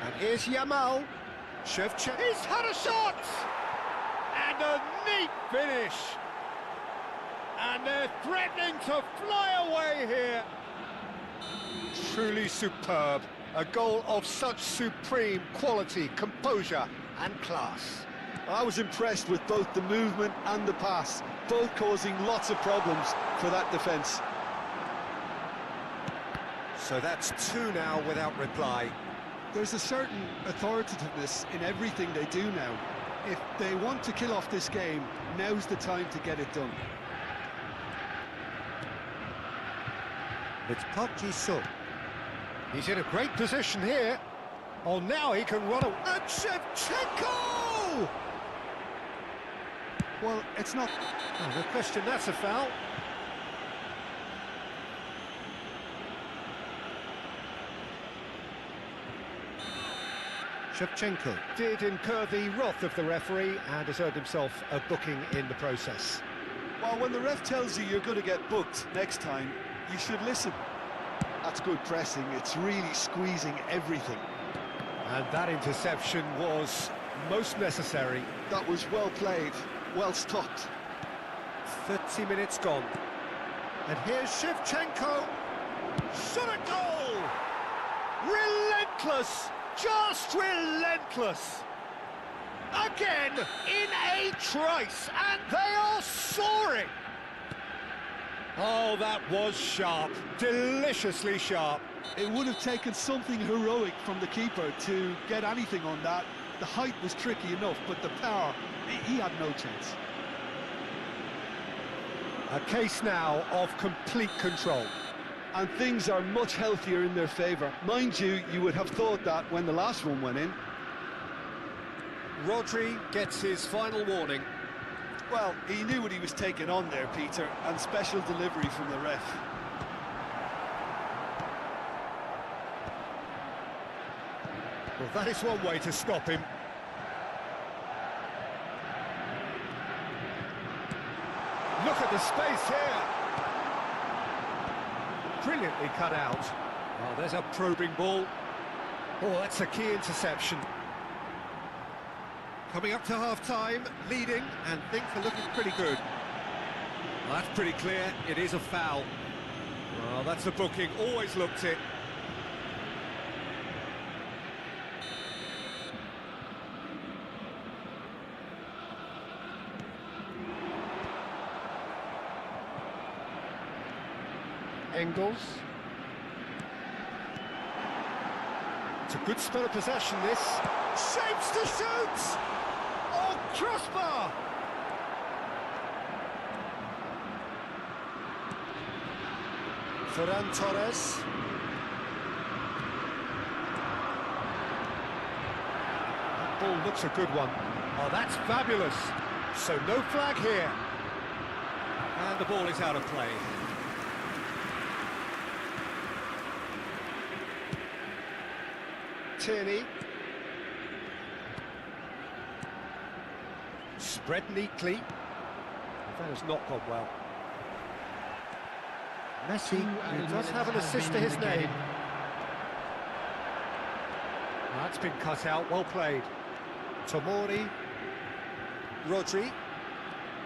And here's Yamal. Shevchenko. He's had a shot! And a neat finish. And they're threatening to fly away here. Truly superb. A goal of such supreme quality, composure and class. I was impressed with both the movement and the pass, both causing lots of problems for that defence. So that's two now without reply. There's a certain authoritativeness in everything they do now. If they want to kill off this game, now's the time to get it done. It's Park Ji-sung. He's in a great position here. Oh, now he can run away. And Shevchenko! Well, it's not... Oh, no question, that's a foul. Shevchenko did incur the wrath of the referee and has earned himself a booking in the process. Well, when the ref tells you you're going to get booked next time, you should listen. That's good pressing. It's really squeezing everything. And that interception was most necessary. That was well played, well stopped. 30 minutes gone. And here's Shevchenko. Shot a goal! Relentless! Just relentless! Again, in a trice, and they are soaring! Oh, that was sharp, deliciously sharp. It would have taken something heroic from the keeper to get anything on that. The height was tricky enough, but the power, he had no chance. A case now of complete control. And things are much healthier in their favour. Mind you, you would have thought that when the last one went in. Rodri gets his final warning. Well, he knew what he was taking on there, Peter, and special delivery from the ref. Well, that is one way to stop him. Look at the space here. Brilliantly cut out. Oh, there's a probing ball. Oh, that's a key interception. Coming up to half-time, leading, and things are looking pretty good. Well, that's pretty clear, it is a foul. Well, that's a booking, always looked it. Engels. It's a good spell of possession, this. Shapes to shoot! Oh, crossbar! Ferran Torres. That ball looks a good one. Oh, that's fabulous. So no flag here. And the ball is out of play. Tierney. Spread neatly. That has not gone well. Messi, who does have an assist to his name. That's been cut out, well played. Tomori. Rodri.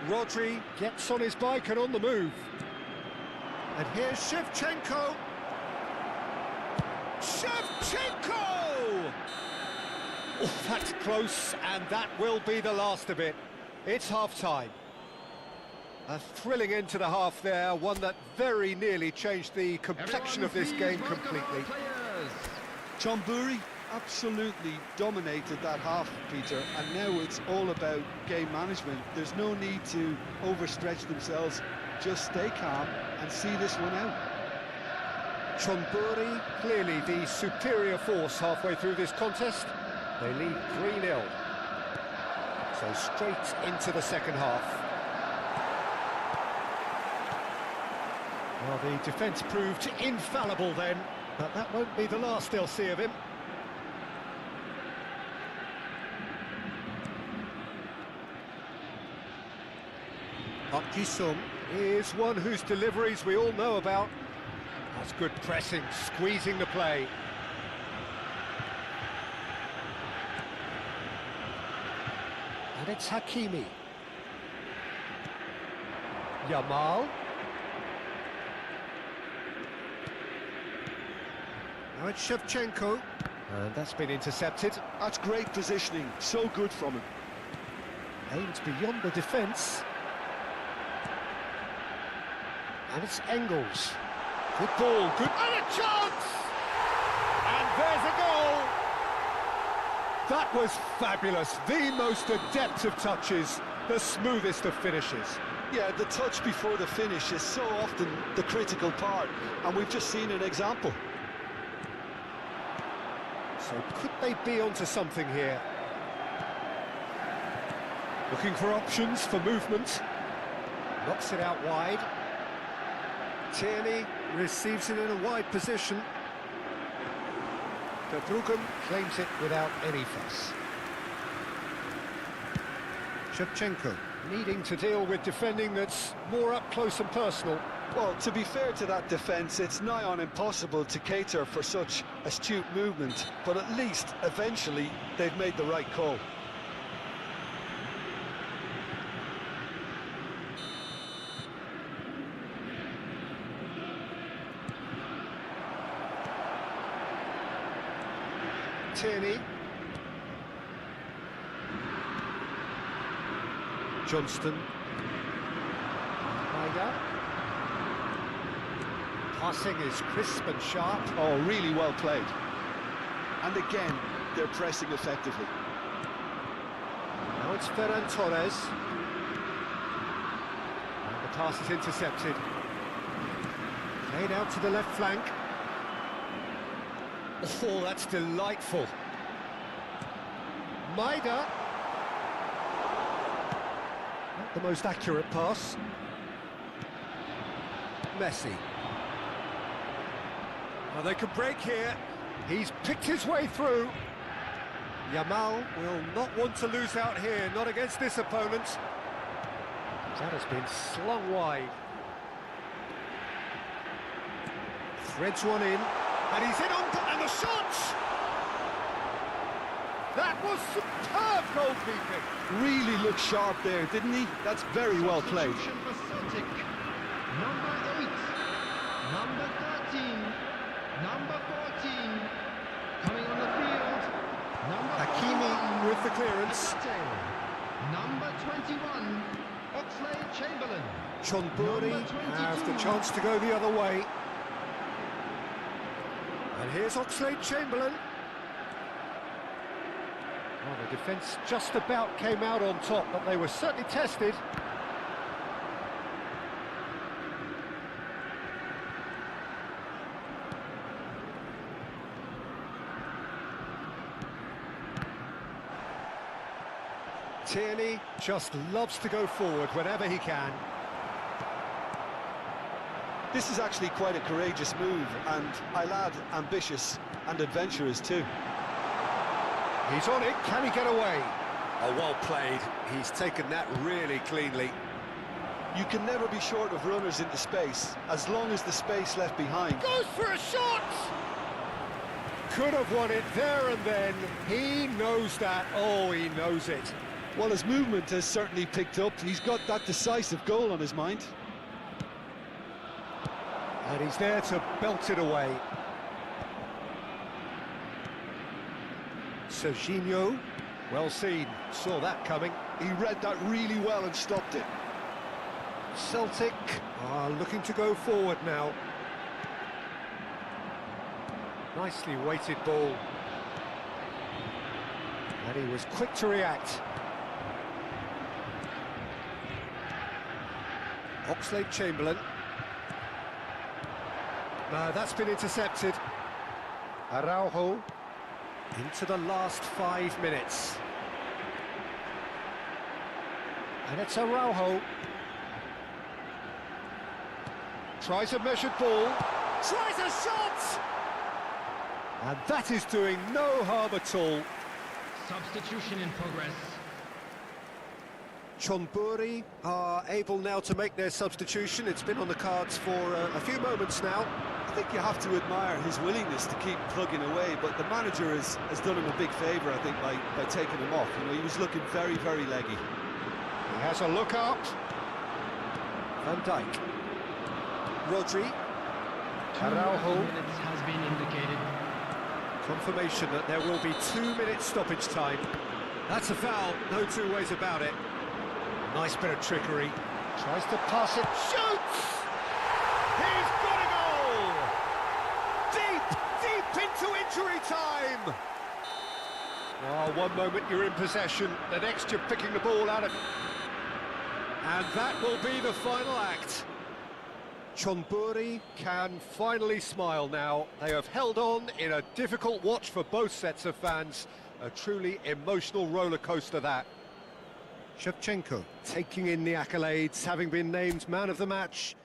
Rodri gets on his bike and on the move. And here's Shevchenko. Shevchenko! Oh, that's close, and that will be the last of it. It's half-time. A thrilling end to the half there, one that very nearly changed the complexion of this game completely. Chonburi absolutely dominated that half, Peter, and now it's all about game management. There's no need to overstretch themselves. Just stay calm and see this one out. Chonburi, clearly the superior force halfway through this contest. They lead 3-0. So straight into the second half. Well, the defence proved infallible then, but that won't be the last they'll see of him. Park Ji-sung is one whose deliveries we all know about. That's good pressing, squeezing the play. And it's Hakimi. Yamal. Now it's Shevchenko. And that's been intercepted. That's great positioning, so good from him. Aimed beyond the defence. And it's Engels. Good ball, good... And a chance! And there's a goal! That was fabulous. The most adept of touches, the smoothest of finishes. Yeah, the touch before the finish is so often the critical part, and we've just seen an example. So could they be onto something here? Looking for options for movement. Knocks it out wide. Tierney receives it in a wide position. Verbruggen claims it without any fuss. Shevchenko needing to deal with defending that's more up close and personal. Well, to be fair to that defence, it's nigh on impossible to cater for such astute movement, but at least, eventually, they've made the right call. Tierney. Johnston. Maida. Passing is crisp and sharp. Oh, really well played. And again, they're pressing effectively. Now it's Ferran Torres. And the pass is intercepted. Played out to the left flank. Oh, that's delightful. Maida. Not the most accurate pass. Messi. Well, they can break here. He's picked his way through. Yamal will not want to lose out here, not against this opponent. That has been slung wide. Threads one in, and he's in on, and the shot! That was superb goalkeeping. Really looked sharp there, didn't he? That's very well played. Substitution for Celtic. Number 8, number 13, number 14. Coming on the field. Number Hakimi 41, with the clearance. Atate. Number 21, Oxlade-Chamberlain. Chonburi Number 22. has the chance to go the other way. And here's Oxlade-Chamberlain. Well, the defence just about came out on top, but they were certainly tested. Tierney just loves to go forward whenever he can. This is actually quite a courageous move, and I'll add ambitious and adventurous too. He's on it, can he get away? Oh, well played, he's taken that really cleanly. You can never be short of runners into space, as long as the space left behind. Goes for a shot! Could have won it there and then, he knows that, oh, he knows it. Well, his movement has certainly picked up. He's got that decisive goal on his mind. And he's there to belt it away. Serginho, well seen, saw that coming. He read that really well and stopped it. Celtic are looking to go forward now. Nicely weighted ball. And he was quick to react. Oxlade-Chamberlain. That's been intercepted. Araujo into the last 5 minutes. And it's Araujo. Tries a measured ball. Tries a shot! And that is doing no harm at all. Substitution in progress. Chonburi are able now to make their substitution. It's been on the cards for a few moments now. I think you have to admire his willingness to keep plugging away, but the manager has done him a big favour, I think, by taking him off. You know, he was looking very, very leggy. He has a look out. Van Dijk. Rodri. 2 Araujo. minutes has been indicated. Confirmation that there will be 2 minutes stoppage time. That's a foul, no two ways about it. Nice bit of trickery. Tries to pass it, shoots! He's got a goal! Deep into injury time! Oh, one moment you're in possession, the next you're picking the ball out of... And that will be the final act. Chonburi can finally smile now. They have held on in a difficult watch for both sets of fans. A truly emotional roller coaster, that. Shevchenko taking in the accolades, having been named man of the match.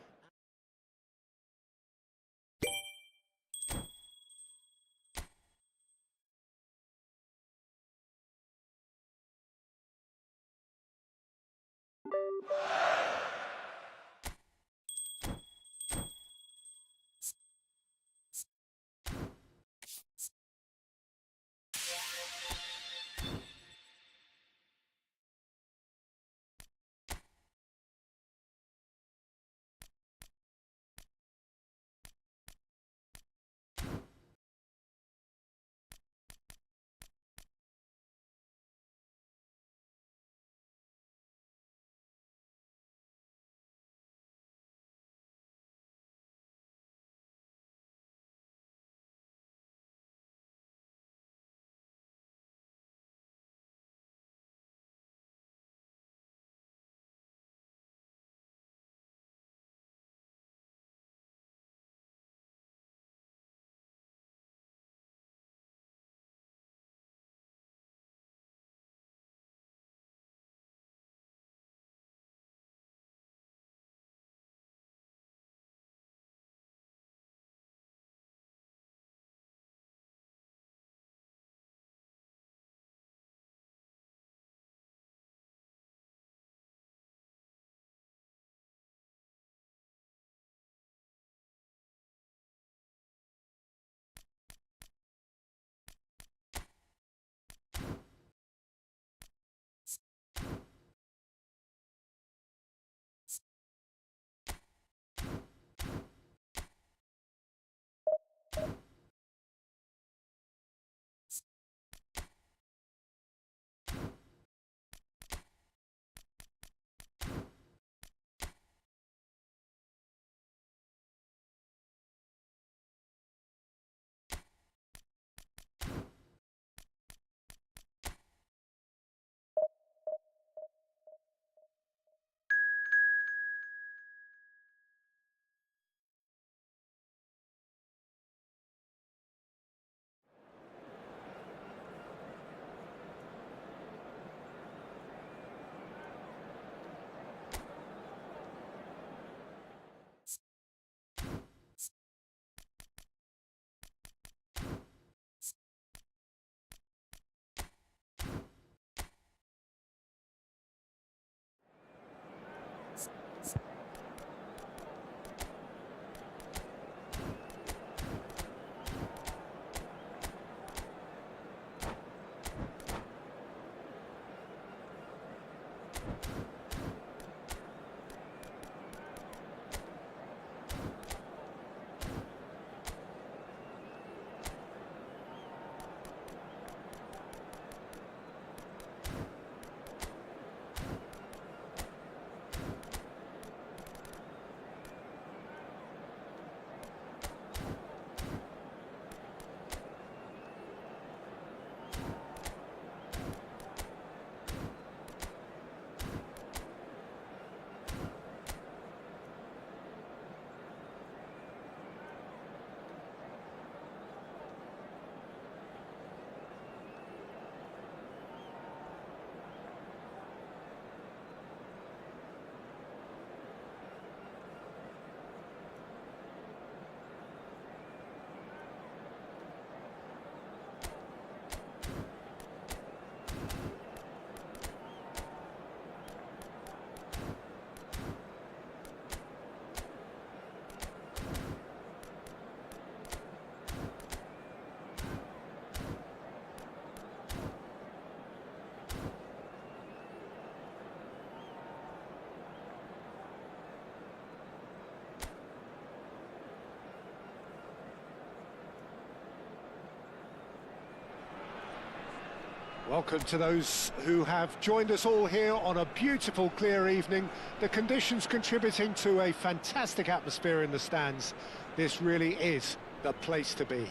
Welcome to those who have joined us all here on a beautiful, clear evening. The conditions contributing to a fantastic atmosphere in the stands. This really is the place to be.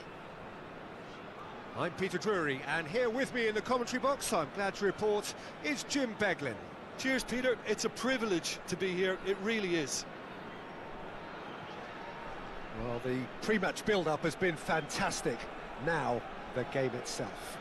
I'm Peter Drury, and here with me in the commentary box, I'm glad to report, is Jim Beglin. Cheers, Peter. It's a privilege to be here. It really is. Well, the pre-match build-up has been fantastic. Now, the game itself.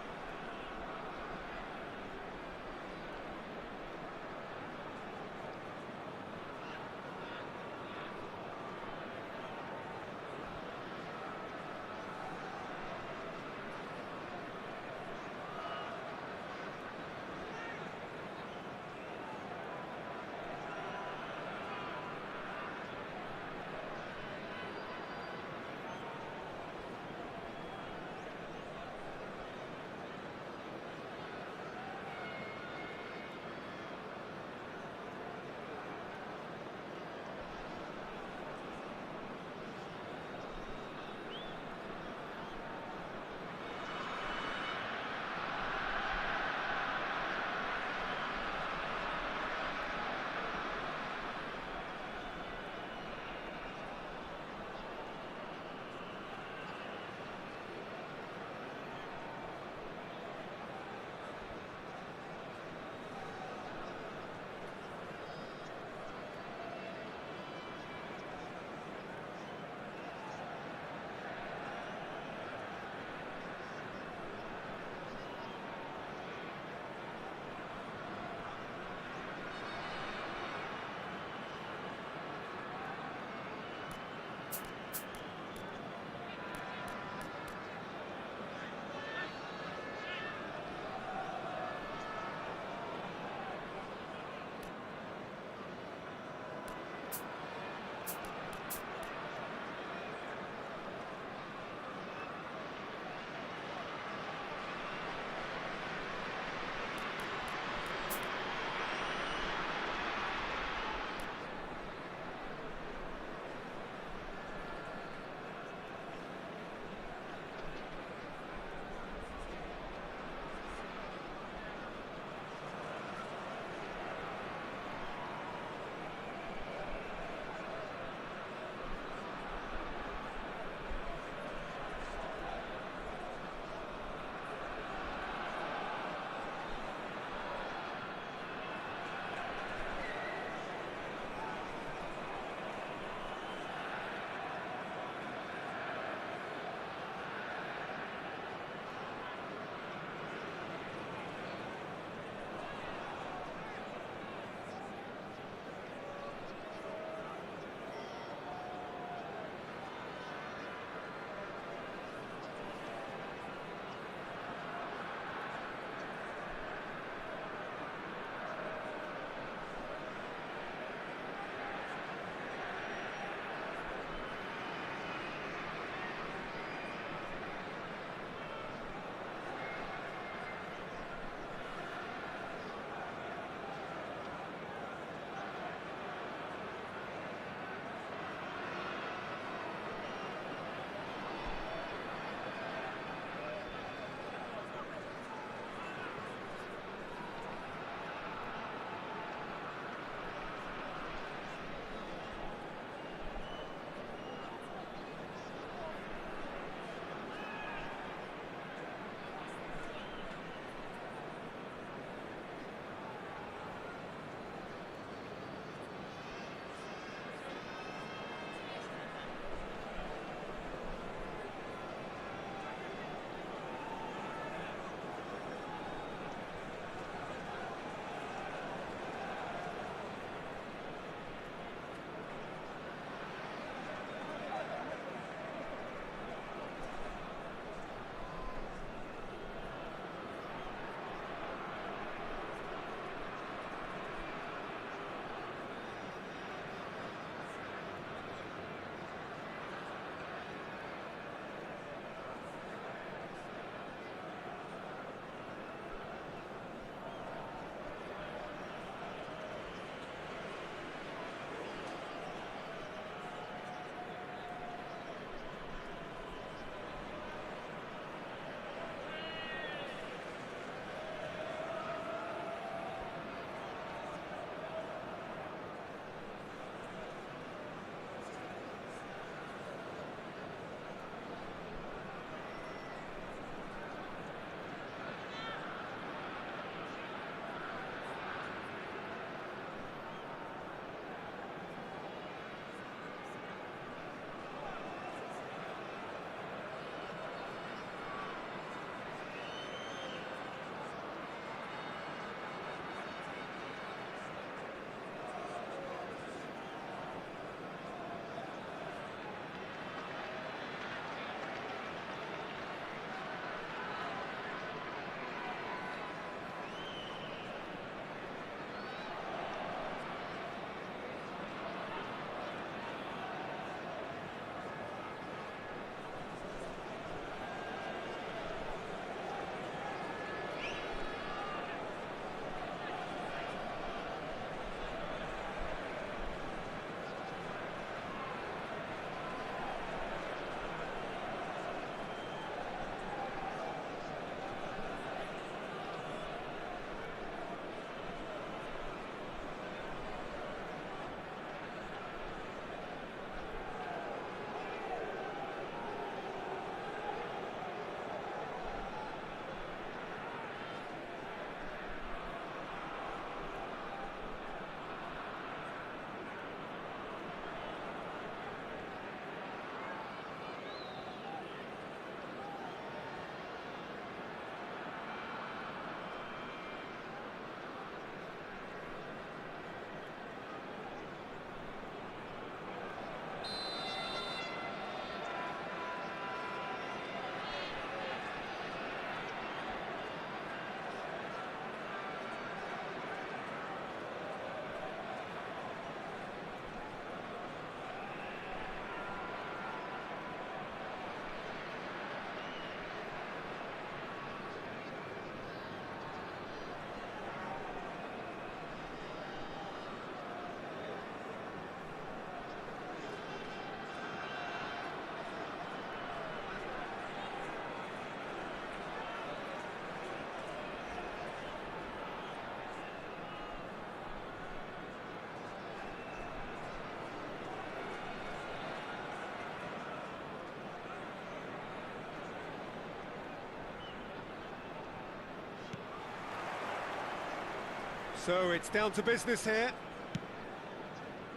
So it's down to business here.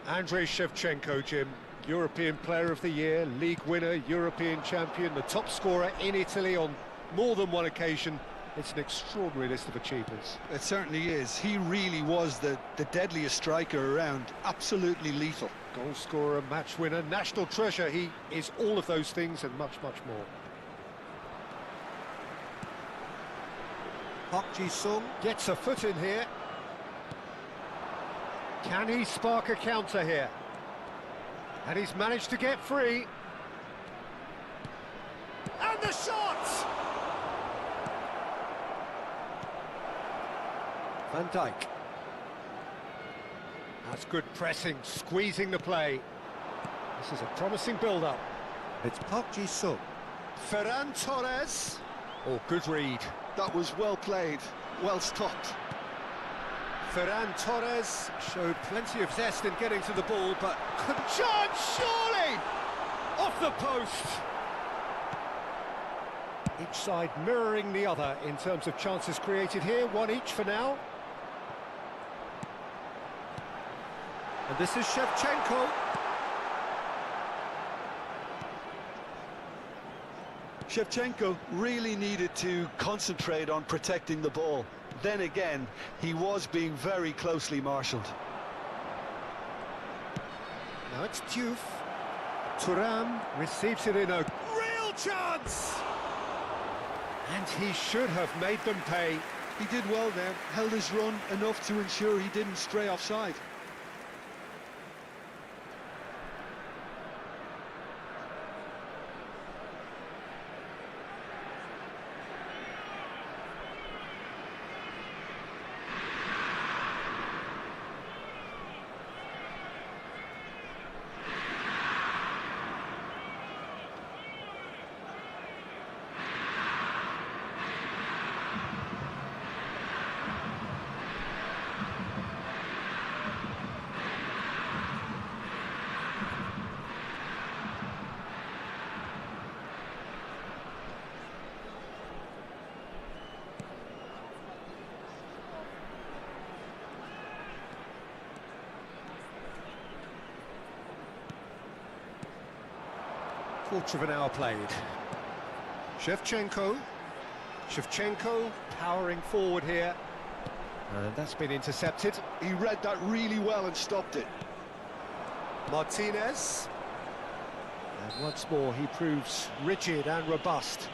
Andrei Shevchenko, Jim, European Player of the Year, league winner, European champion, the top scorer in Italy on more than one occasion. It's an extraordinary list of achievements. It certainly is. He really was the deadliest striker around. Absolutely lethal. Goal scorer, match winner, national treasure. He is all of those things and much, much more. Park Ji-sung gets a foot in here. Can he spark a counter here? And he's managed to get free. And the shot! Van Dijk. That's good pressing, squeezing the play. This is a promising build-up. It's Park Ji-sung. Ferran Torres. Oh, good read. That was well played, well stopped. Ferran Torres showed plenty of zest in getting to the ball, but good chance, surely! Off the post! Each side mirroring the other in terms of chances created here, one each for now. And this is Shevchenko. Shevchenko really needed to concentrate on protecting the ball. Then again, he was being very closely marshalled. Now it's Diouf. Thuram receives it in a real chance! And he should have made them pay. He did well there, held his run enough to ensure he didn't stray offside. Quarter of an hour played. Shevchenko powering forward here. And that's been intercepted. He read that really well and stopped it. Martinez. And once more he proves rigid and robust.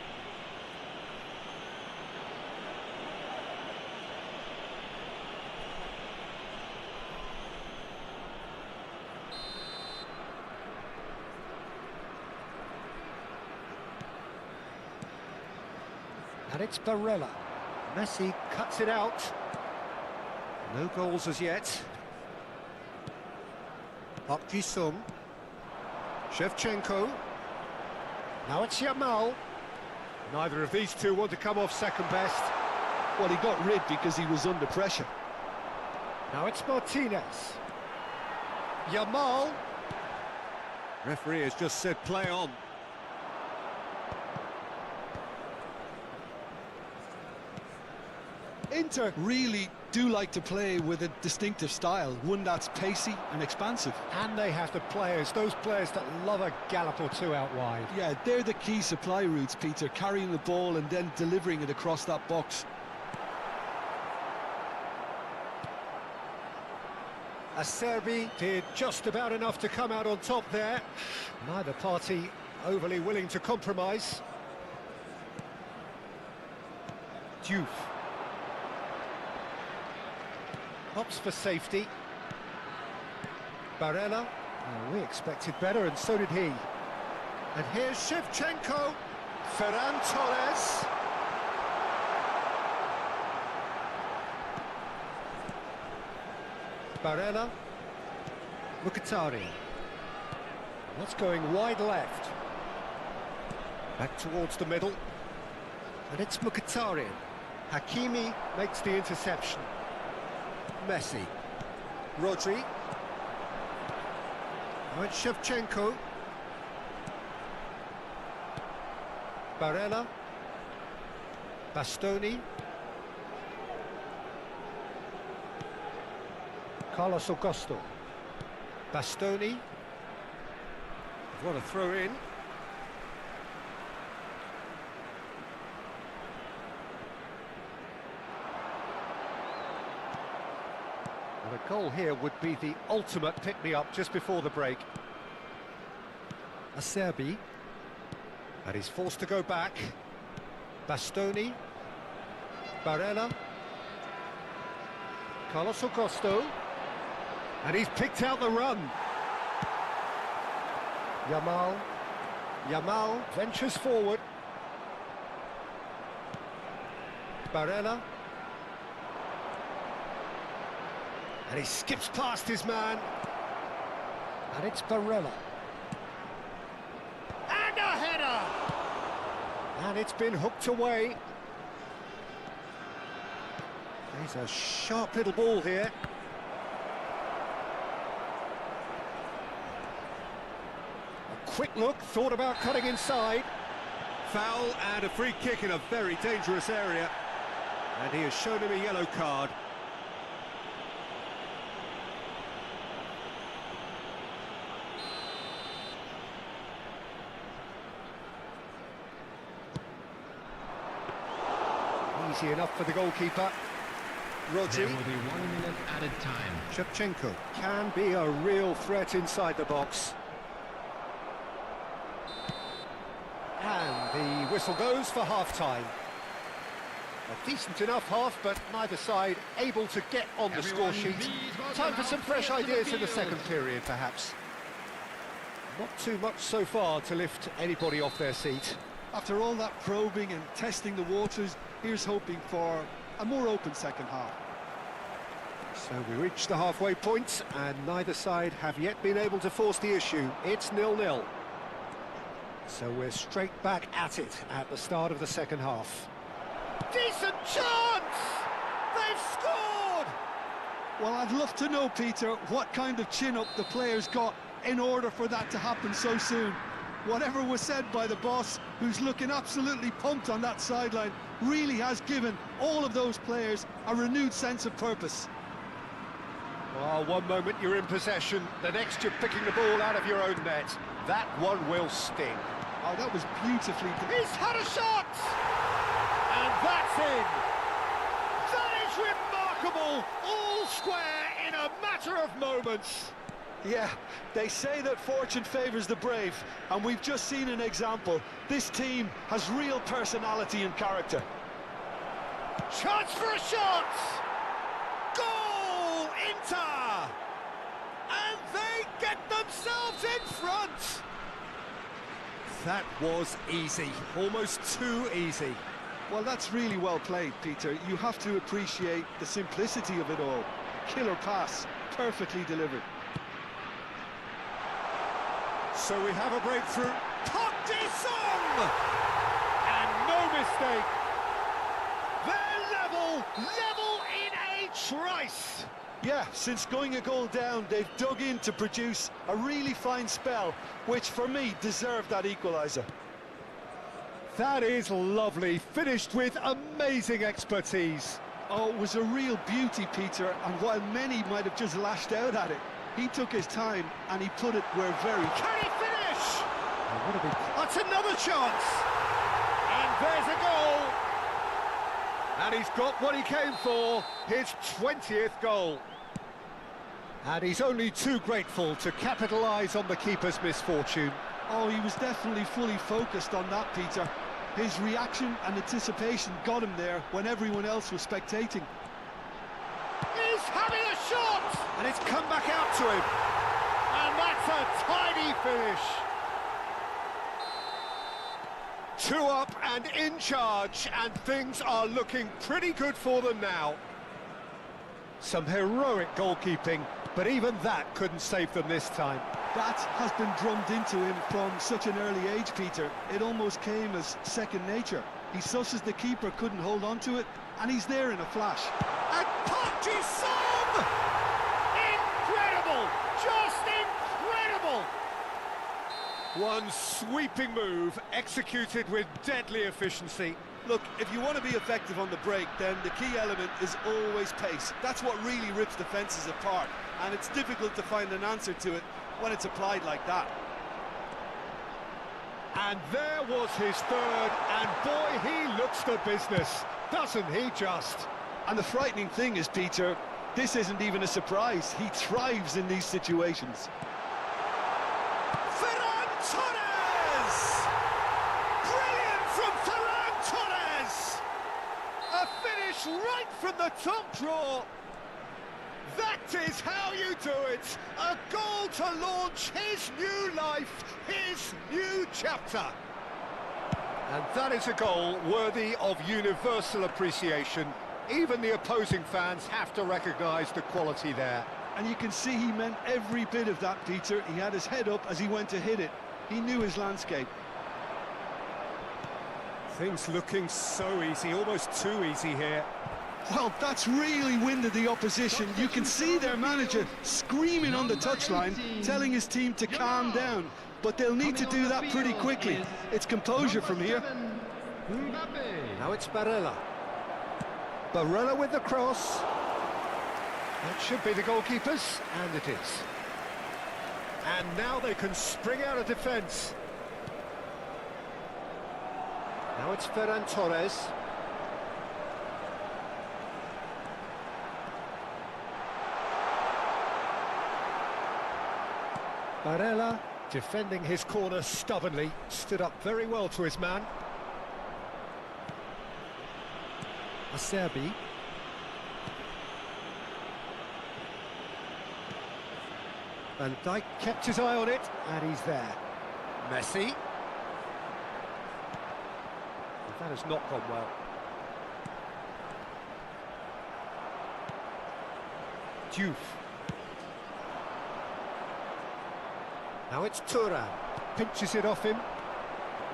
And it's Barella. Messi cuts it out. No goals as yet. Park Ji-sung. Shevchenko. Now it's Yamal. Neither of these two want to come off second best. Well, he got rid because he was under pressure. Now it's Martinez. Yamal. Referee has just said play on. Inter really do like to play with a distinctive style, one that's pacey and expansive. And they have the players, those players that love a gallop or two out wide. Yeah, they're the key supply routes, Peter, carrying the ball and then delivering it across that box. Acerbi did just about enough to come out on top there. Neither party overly willing to compromise. Diouf. Hops for safety. Barella. Oh, we expected better, and so did he. And here's Shevchenko. Ferran Torres. Barella. Mkhitaryan. That's going wide left. Back towards the middle. And it's Mkhitaryan. Hakimi makes the interception. Messi. Rodri. Now it's Shevchenko. Barella. Carlos Augusto. Bastoni. What a throw in. And a goal here would be the ultimate pick-me-up just before the break. Acerbi. And he's forced to go back. Bastoni. Barella. Carlos Augusto. And he's picked out the run. Yamal ventures forward. Barella. And he skips past his man. And it's Barella. And a header! And it's been hooked away. He's a sharp little ball here. A quick look, thought about cutting inside. Foul and a free kick in a very dangerous area. And he has shown him a yellow card. Easy enough for the goalkeeper. Rodri. There will be 1 minute added time. Shevchenko can be a real threat inside the box. And the whistle goes for half-time. A decent enough half, but neither side able to get on the score sheet. Time for some fresh ideas in the second period, perhaps. Not too much so far to lift anybody off their seat. After all that probing and testing the waters, here's hoping for a more open second half. So we reach the halfway point, and neither side have yet been able to force the issue. It's 0-0. So we're straight back at it at the start of the second half. Decent chance! They've scored! Well, I'd love to know, Peter, what kind of chin-up the players got in order for that to happen so soon. Whatever was said by the boss, who's looking absolutely pumped on that sideline, really has given all of those players a renewed sense of purpose. Well, one moment you're in possession, the next you're picking the ball out of your own net. That one will sting. Oh, that was beautifully done. He's had a shot! And that's in! That is remarkable! All square in a matter of moments. Yeah, they say that fortune favours the brave, and we've just seen an example. This team has real personality and character. Chance for a shot! Goal, Inter! And they get themselves in front! That was easy, almost too easy. Well, that's really well played, Peter. You have to appreciate the simplicity of it all. Killer pass, perfectly delivered. So we have a breakthrough. Park Ji-sung! And no mistake. They're level in a trice. Yeah, since going a goal down, they've dug in to produce a really fine spell, which for me deserved that equaliser. That is lovely, finished with amazing expertise. Oh, it was a real beauty, Peter, and while many might have just lashed out at it, he took his time and he put it where very... Can he finish? That's another chance. And there's a goal. And he's got what he came for, his 20th goal. And he's only too grateful to capitalise on the keeper's misfortune. Oh, he was definitely fully focused on that, Peter. His reaction and anticipation got him there when everyone else was spectating. He's having a shot! And it's come back out to him. And that's a tidy finish. 2 up and in charge, and things are looking pretty good for them now. Some heroic goalkeeping, but even that couldn't save them this time. That has been drummed into him from such an early age, Peter. It almost came as second nature. He susses the keeper couldn't hold on to it, and he's there in a flash. And Park Ji-sung! Incredible! Just incredible! One sweeping move, executed with deadly efficiency. Look, if you want to be effective on the break, then the key element is always pace. That's what really rips defences apart, and it's difficult to find an answer to it when it's applied like that. And there was his third, and boy, he looks the business, doesn't he just? And the frightening thing is, Peter, this isn't even a surprise. He thrives in these situations. Ferran Torres! Brilliant from Ferran Torres! A finish right from the top draw. That is how you do it. A goal to launch his new life, his new chapter. And that is a goal worthy of universal appreciation. Even the opposing fans have to recognise the quality there. And you can see he meant every bit of that, Peter. He had his head up as he went to hit it. He knew his landscape. Things looking so easy, almost too easy here. Well, that's really winded the opposition. You can see their manager screaming on the touchline, telling his team to calm down. But they'll need to do that pretty quickly. It's composure from here. Now it's Barella. Barella with the cross. That should be the goalkeepers, and it is. And now they can spring out of defence. Now it's Ferran Torres. Barella, defending his corner stubbornly, stood up very well to his man. Acerbi. Van Dijk kept his eye on it, and he's there. Messi. That has not gone well. Diouf. Now it's Thuram. Pinches it off him.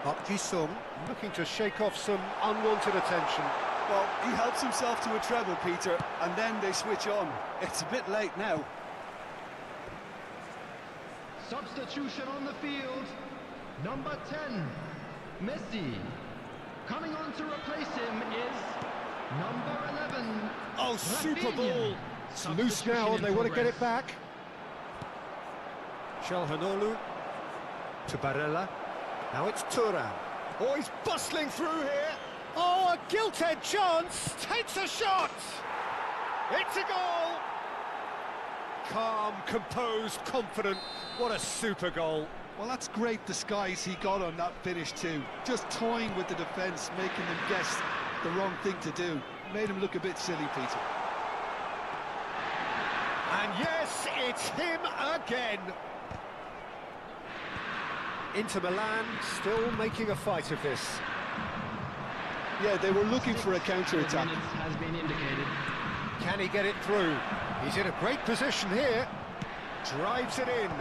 Park Ji-sung looking to shake off some unwanted attention. Well, he helps himself to a treble, Peter, and then they switch on. It's a bit late now. Substitution on the field. Number 10, Messi. Coming on to replace him is number 11. Oh, super Rafinha. ball! It's loose now and they want to get it back. Calhanoglu to Barella. Now it's Thuram. Oh, he's bustling through here. Oh, a gilt-edged chance. Takes a shot. It's a goal. Calm, composed, confident. What a super goal. Well, that's great disguise he got on that finish too. Just toying with the defence, making them guess the wrong thing to do. Made him look a bit silly, Peter. And yes, it's him again. Inter Milan still making a fight of this. Yeah, they were looking for a counter-attack. Has been indicated. Can he get it through? He's in a great position here. Drives it in.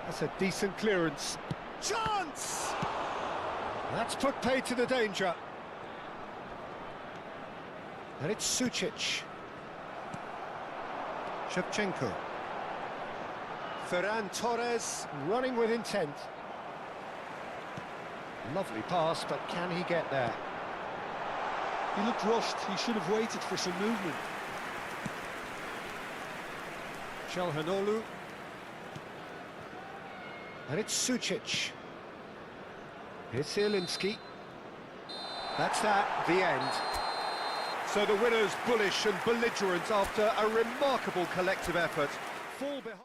That's a decent clearance. Chance! That's put paid to the danger. And it's Sucic. Shevchenko. Ferran Torres running with intent. Lovely pass, but can he get there? He looked rushed. He should have waited for some movement. Calhanoglu. And it's Sucic. Here's Zielinski. That's that, the end. So the winners bullish and belligerent after a remarkable collective effort. Fall behind.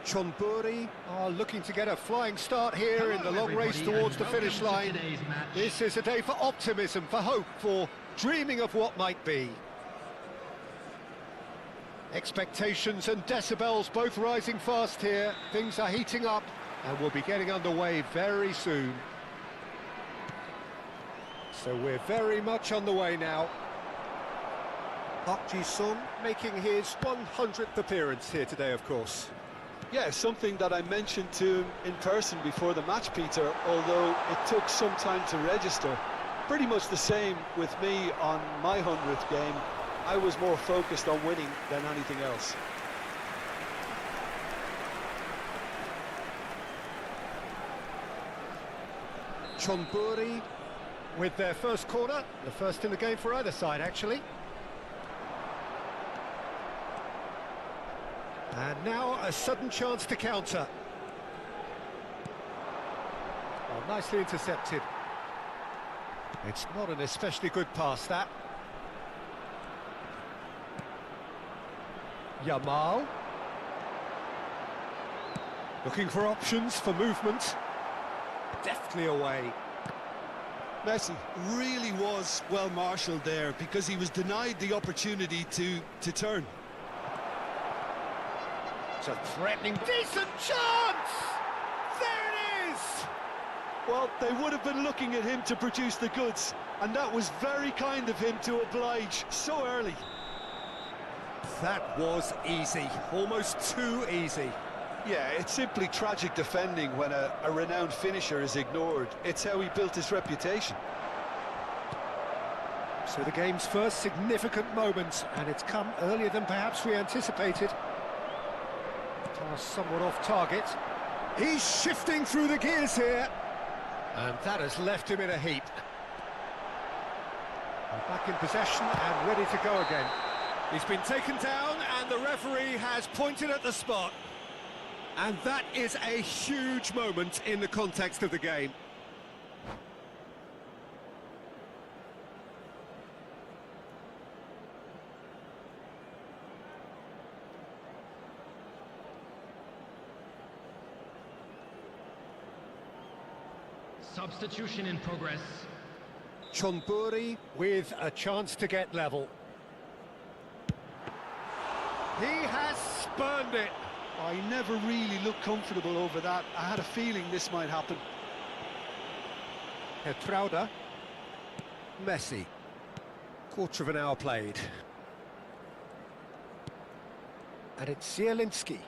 Chonburi are looking to get a flying start here Hello, in the long race everybody, towards and the finish welcome to line. today's match. This is a day for optimism, for hope, for dreaming of what might be. Expectations and decibels both rising fast here. Things are heating up and we'll be getting underway very soon. So we're very much on the way now. Park Ji-sung making his 100th appearance here today, of course. Yeah, something that I mentioned to him in person before the match, Peter, although it took some time to register. Pretty much the same with me on my 100th game. I was more focused on winning than anything else. Chonburi with their first corner, the first in the game for either side, actually. And now a sudden chance to counter. Oh, nicely intercepted. It's not an especially good pass, that. Yamal. Looking for options for movement. Deftly away. Messi really was well marshalled there because he was denied the opportunity to turn. It's a threatening, decent chance! There it is! Well, they would have been looking at him to produce the goods, and that was very kind of him to oblige so early. That was easy, almost too easy. Yeah, it's simply tragic defending when a renowned finisher is ignored. It's how he built his reputation. So the game's first significant moment, and it's come earlier than perhaps we anticipated. Pass somewhat off target. He's shifting through the gears here. And that has left him in a heap. And back in possession and ready to go again. He's been taken down and the referee has pointed at the spot. And that is a huge moment in the context of the game. Substitution in progress. Chonburi with a chance to get level. He has spurned it. I never really looked comfortable over that. I had a feeling this might happen. Petrauda. Messi. Quarter of an hour played. And it's Zielinski.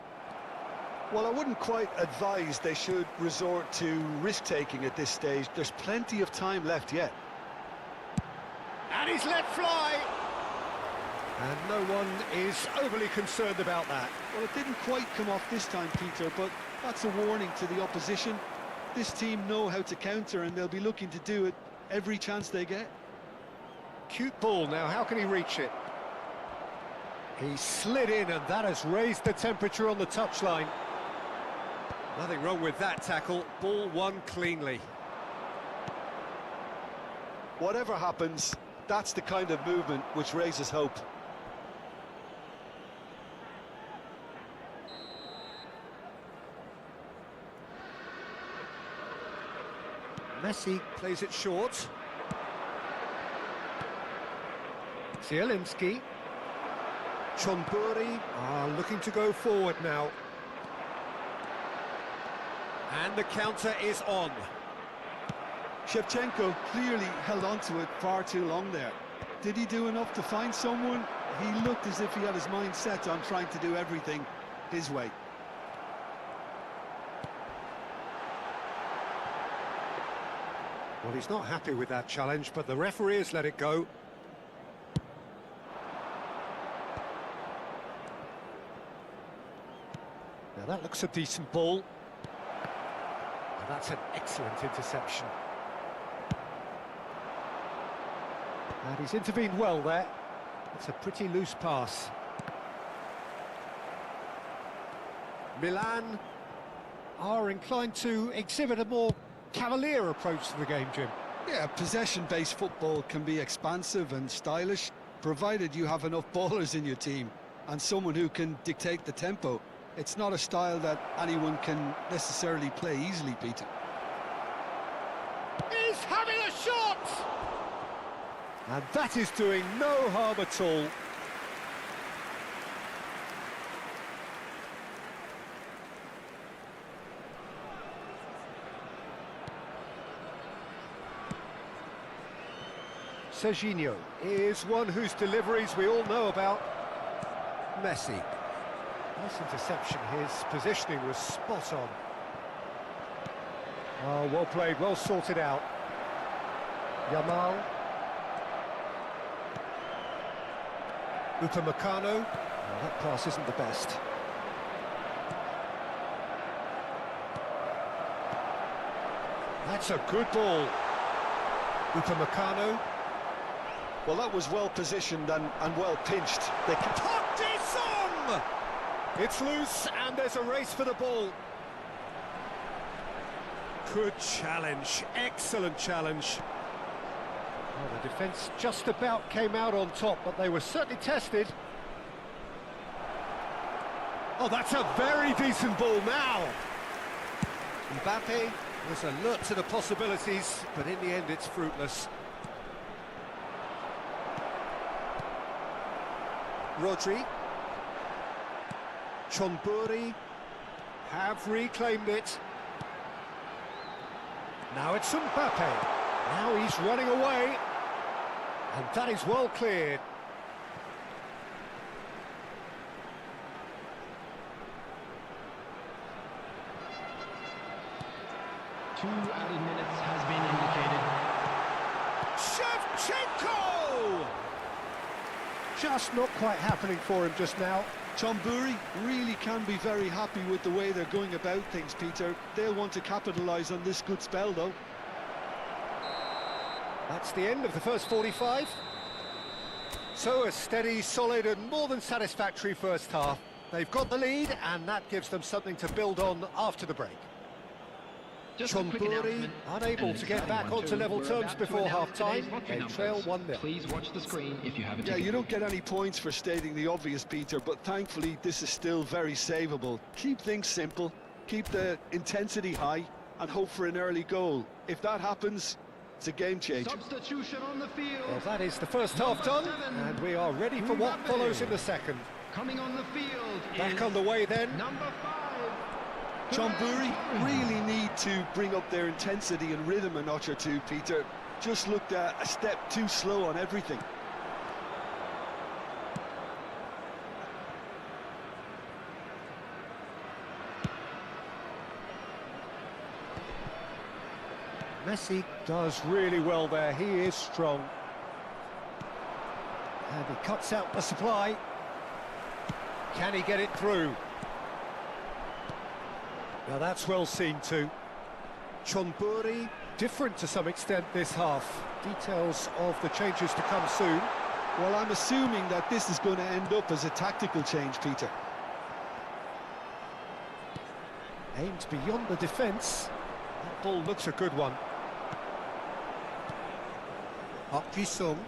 Well, I wouldn't quite advise they should resort to risk-taking at this stage. There's plenty of time left yet. And he's let fly. And no one is overly concerned about that. Well, it didn't quite come off this time, Peter, but that's a warning to the opposition. This team know how to counter, and they'll be looking to do it every chance they get. Cute ball now, how can he reach it? He slid in, and that has raised the temperature on the touchline. Nothing wrong with that tackle, ball won cleanly. Whatever happens, that's the kind of movement which raises hope. Messi plays it short. Zielinski. Chonburi are looking to go forward now. And the counter is on. Shevchenko clearly held on to it far too long there. Did he do enough to find someone? He looked as if he had his mind set on trying to do everything his way. Well, he's not happy with that challenge, but the referee has let it go. Now that looks a decent ball. And that's an excellent interception. And he's intervened well there. It's a pretty loose pass. Milan are inclined to exhibit a more cavalier approach to the game, Jim. Yeah, possession-based football can be expansive and stylish, provided you have enough ballers in your team and someone who can dictate the tempo. It's not a style that anyone can necessarily play easily, Peter. He's having a shot! And that is doing no harm at all. Serginho is one whose deliveries we all know about. Messi. Nice interception, his positioning was spot on. Oh, well played, well sorted out. Yamal. Upamecano. Oh, that pass isn't the best. That's a good ball. Upamecano. Well, that was well positioned and well pinched. They can... It's loose and there's a race for the ball. Good challenge, excellent challenge. Well, the defence just about came out on top, but they were certainly tested. Oh, that's a very decent ball now. Mbappe was alert to the possibilities, but in the end it's fruitless. Rodri. Chonburi have reclaimed it. Now it's Mbappe. Now he's running away. And that is well cleared. Two added minutes has been indicated. Shevchenko! Just not quite happening for him just now. Chonburi really can be very happy with the way they're going about things, Peter. They'll want to capitalise on this good spell, though. That's the end of the first 45. So a steady, solid and more than satisfactory first half. They've got the lead and that gives them something to build on after the break. Chonburi unable to get back onto level terms before half-time. They trail 1-0. Please watch the screen if you have a Yeah, you don't get any points for stating the obvious, Peter, but thankfully this is still very savable. Keep things simple, keep the intensity high, and hope for an early goal. If that happens, it's a game changer. Substitution on the field. Well, that is the first half done, and we are ready for what follows in the second. Coming on the field Back on the way then. number 5. Chonburi really need to bring up their intensity and rhythm a notch or two, Peter. Just looked a step too slow on everything. Messi does really well there, he is strong. And he cuts out the supply. Can he get it through? Now that's well seen too. Chonburi, different to some extent this half. Details of the changes to come soon. Well, I'm assuming that this is going to end up as a tactical change, Peter. Aimed beyond the defence. That ball looks a good one. Park Ji-sung.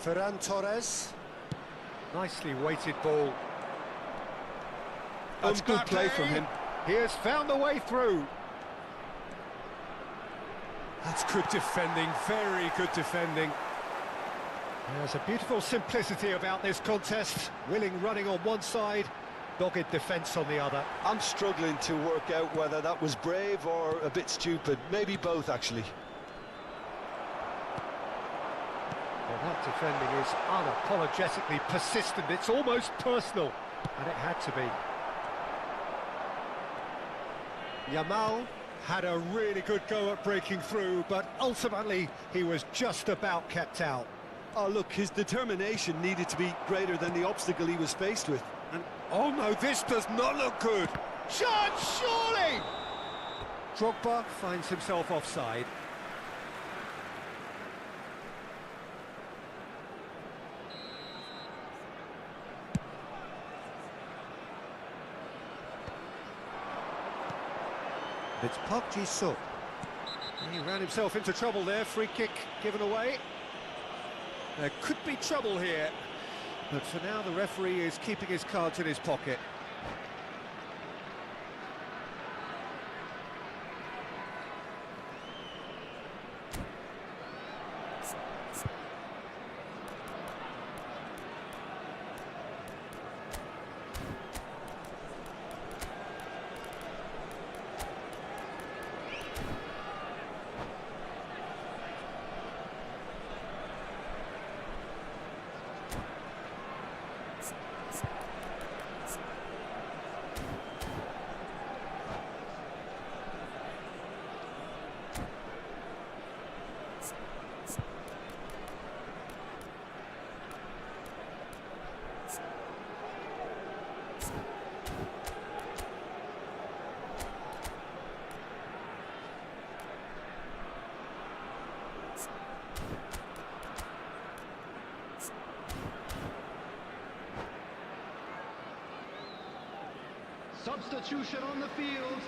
Ferran Torres. Nicely weighted ball. That's good play from him. He has found a way through. That's good defending, very good defending. There's a beautiful simplicity about this contest. Willing running on one side, dogged defence on the other. I'm struggling to work out whether that was brave or a bit stupid. Maybe both, actually. Well, that defending is unapologetically persistent. It's almost personal, and it had to be. Yamal had a really good go at breaking through, but ultimately he was just about kept out. Oh, look, his determination needed to be greater than the obstacle he was faced with. And, oh no, this does not look good. Chance, surely! Drogba finds himself offside. It's Park Ji-sung. He ran himself into trouble there, free kick given away. There could be trouble here. But for now, the referee is keeping his cards in his pocket. Substitution on the field,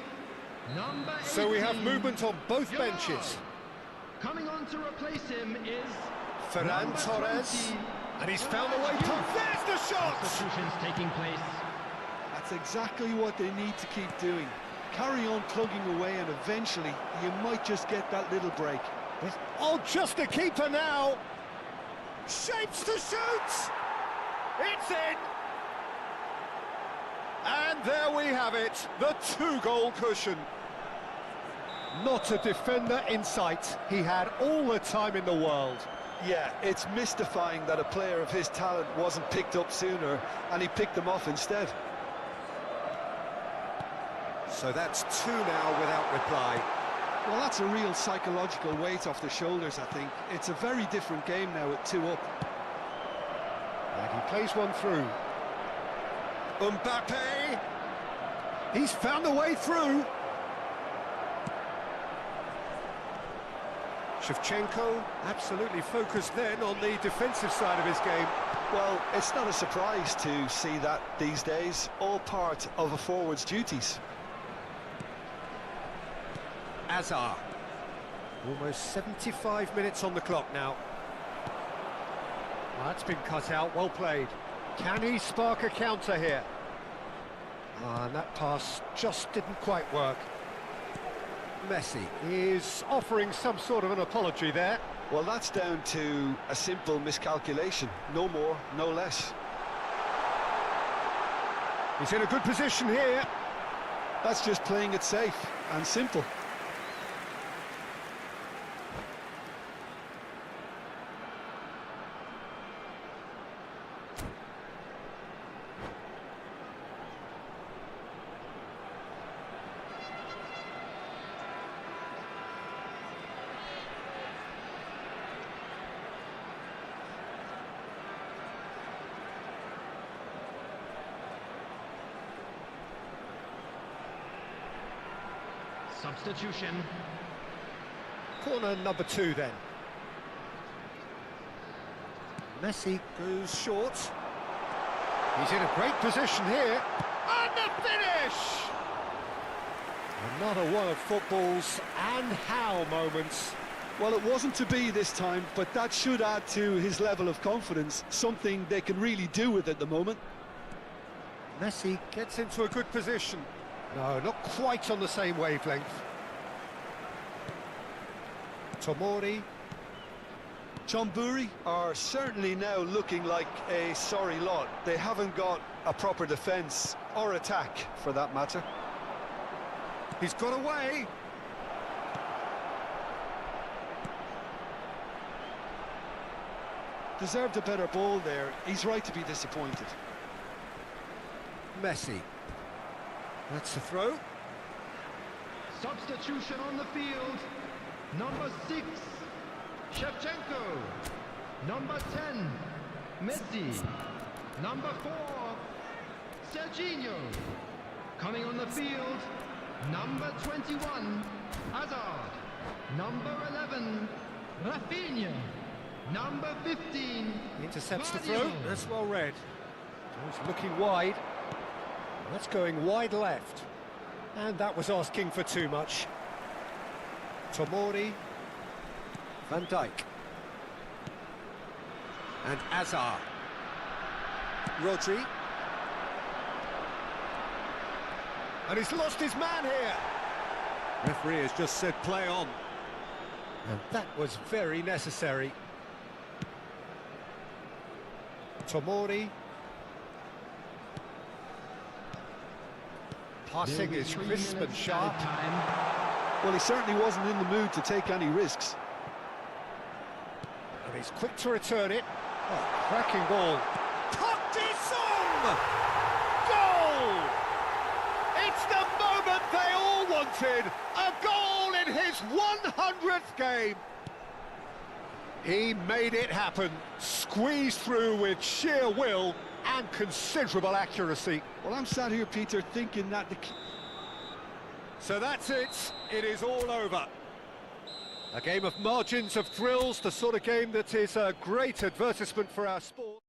number 18. So we have movement on both benches. Coming on to replace him is Ferran Torres, 20, and he's found the way past. There's the shot! Substitutions taking place. That's exactly what they need to keep doing. Carry on plugging away, and eventually you might just get that little break. Oh, just a keeper now! Shapes to shoot! It's in! And there we have it, the two-goal cushion. Not a defender in sight. He had all the time in the world. Yeah, it's mystifying that a player of his talent wasn't picked up sooner, and he picked them off instead. So that's two now without reply. Well, that's a real psychological weight off the shoulders, I think. It's a very different game now with two up. And he plays one through. Mbappe! He's found a way through. Shevchenko absolutely focused then on the defensive side of his game. Well, it's not a surprise to see that these days, all part of a forward's duties. Hazard. Almost 75 minutes on the clock now. Well, that's been cut out, well played. Can he spark a counter here? And that pass just didn't quite work. Messi is offering some sort of an apology there. Well, that's down to a simple miscalculation. No more, no less. He's in a good position here. That's just playing it safe and simple. Substitution. Corner number 2 then. Messi goes short. He's in a great position here. And the finish! Another one of football's and how moments. Well, it wasn't to be this time, but that should add to his level of confidence, something they can really do with at the moment. Messi gets into a good position. No, not quite on the same wavelength. Tomori. Chonburi are certainly now looking like a sorry lot. They haven't got a proper defence, or attack, for that matter. He's got away. Deserved a better ball there. He's right to be disappointed. Messi. That's the throw. Substitution on the field. Number 6, Shevchenko. Number 10, Messi. Number 4, Serginho. Coming on the field, number 21, Hazard. Number 11, Rafinha. Number 15, Intercepts the Guardiola. throw. That's well read. He's looking wide. That's going wide left. And that was asking for too much. Tomori. Van Dijk. And Hazard. Rodri. And he's lost his man here. Referee has just said play on. And that was very necessary. Tomori. Passing is crisp and sharp. Well, he certainly wasn't in the mood to take any risks. And he's quick to return it. Oh, cracking ball. Song! Goal! It's the moment they all wanted. A goal in his 100th game. He made it happen. Squeezed through with sheer will and considerable accuracy. Well, I'm sat here, Peter, thinking that So that's it. It is all over. A game of margins of thrills, the sort of game that is a great advertisement for our sport.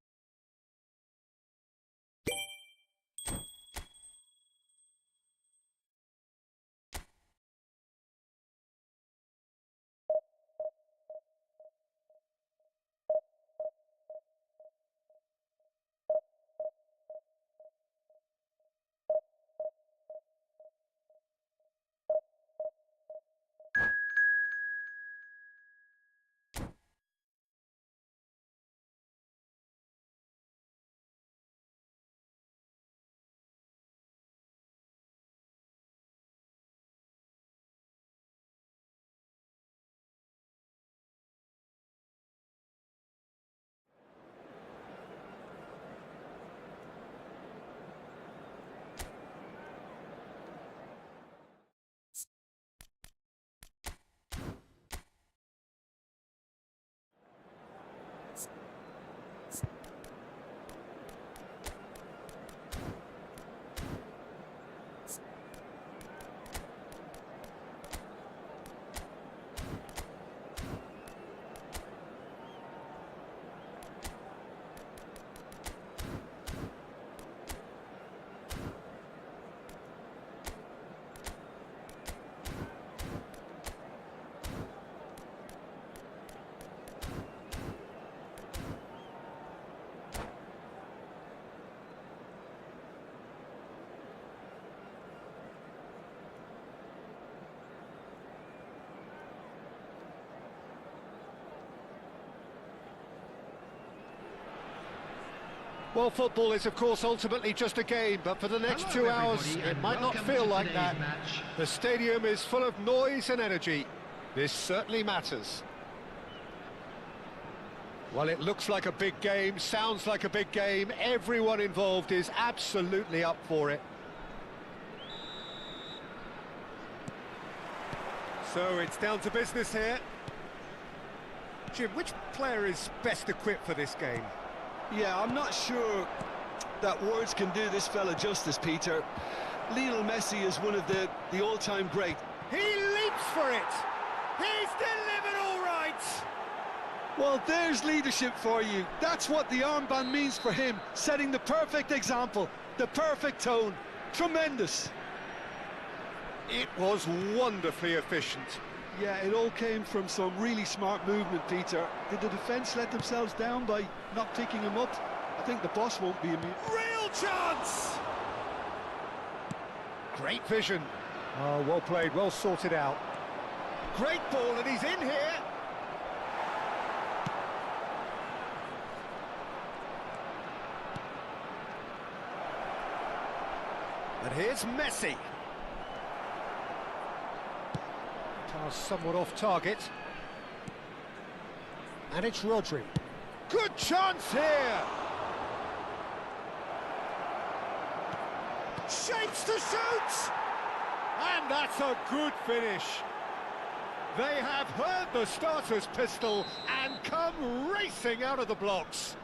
Well, football is, of course, ultimately just a game, but for the next 2 hours, it might not feel like that. The stadium is full of noise and energy. This certainly matters. Well, it looks like a big game, sounds like a big game. Everyone involved is absolutely up for it. So it's down to business here. Jim, which player is best equipped for this game? Yeah, I'm not sure that words can do this fella justice, Peter. Lionel Messi is one of the all-time greats. He leaps for it! He's delivered all right! Well, there's leadership for you. That's what the armband means for him, setting the perfect example, the perfect tone. Tremendous. It was wonderfully efficient. Yeah, it all came from some really smart movement, Peter. Did the defence let themselves down by not picking him up? I think the boss won't be amused. Real chance! Great vision. Oh, well played, well sorted out. Great ball, and he's in here. And here's Messi. Somewhat off target. And it's Rodri. Good chance here! Shapes to shoot! And that's a good finish. They have heard the starter's pistol and come racing out of the blocks.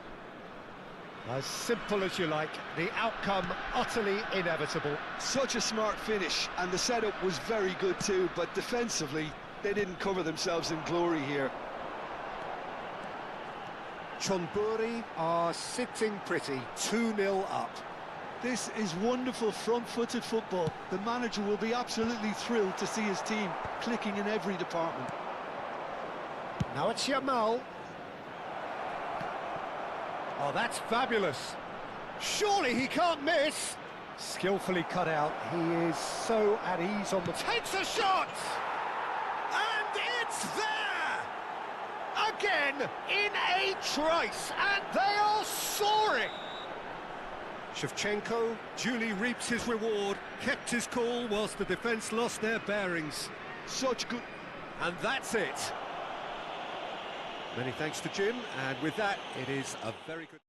As simple as you like, the outcome utterly inevitable. Such a smart finish, and the setup was very good too, but defensively, they didn't cover themselves in glory here. Chonburi are sitting pretty, 2-0 up. This is wonderful front-footed football. The manager will be absolutely thrilled to see his team clicking in every department. Now it's Yamal. Oh, that's fabulous. Surely he can't miss! Skillfully cut out. He is so at ease on the... Takes a shot! And it's there! Again, in a trice, and they are soaring! Shevchenko duly reaps his reward, kept his cool whilst the defence lost their bearings. Such good... And that's it. Many thanks to Jim, and with that, it is a very good...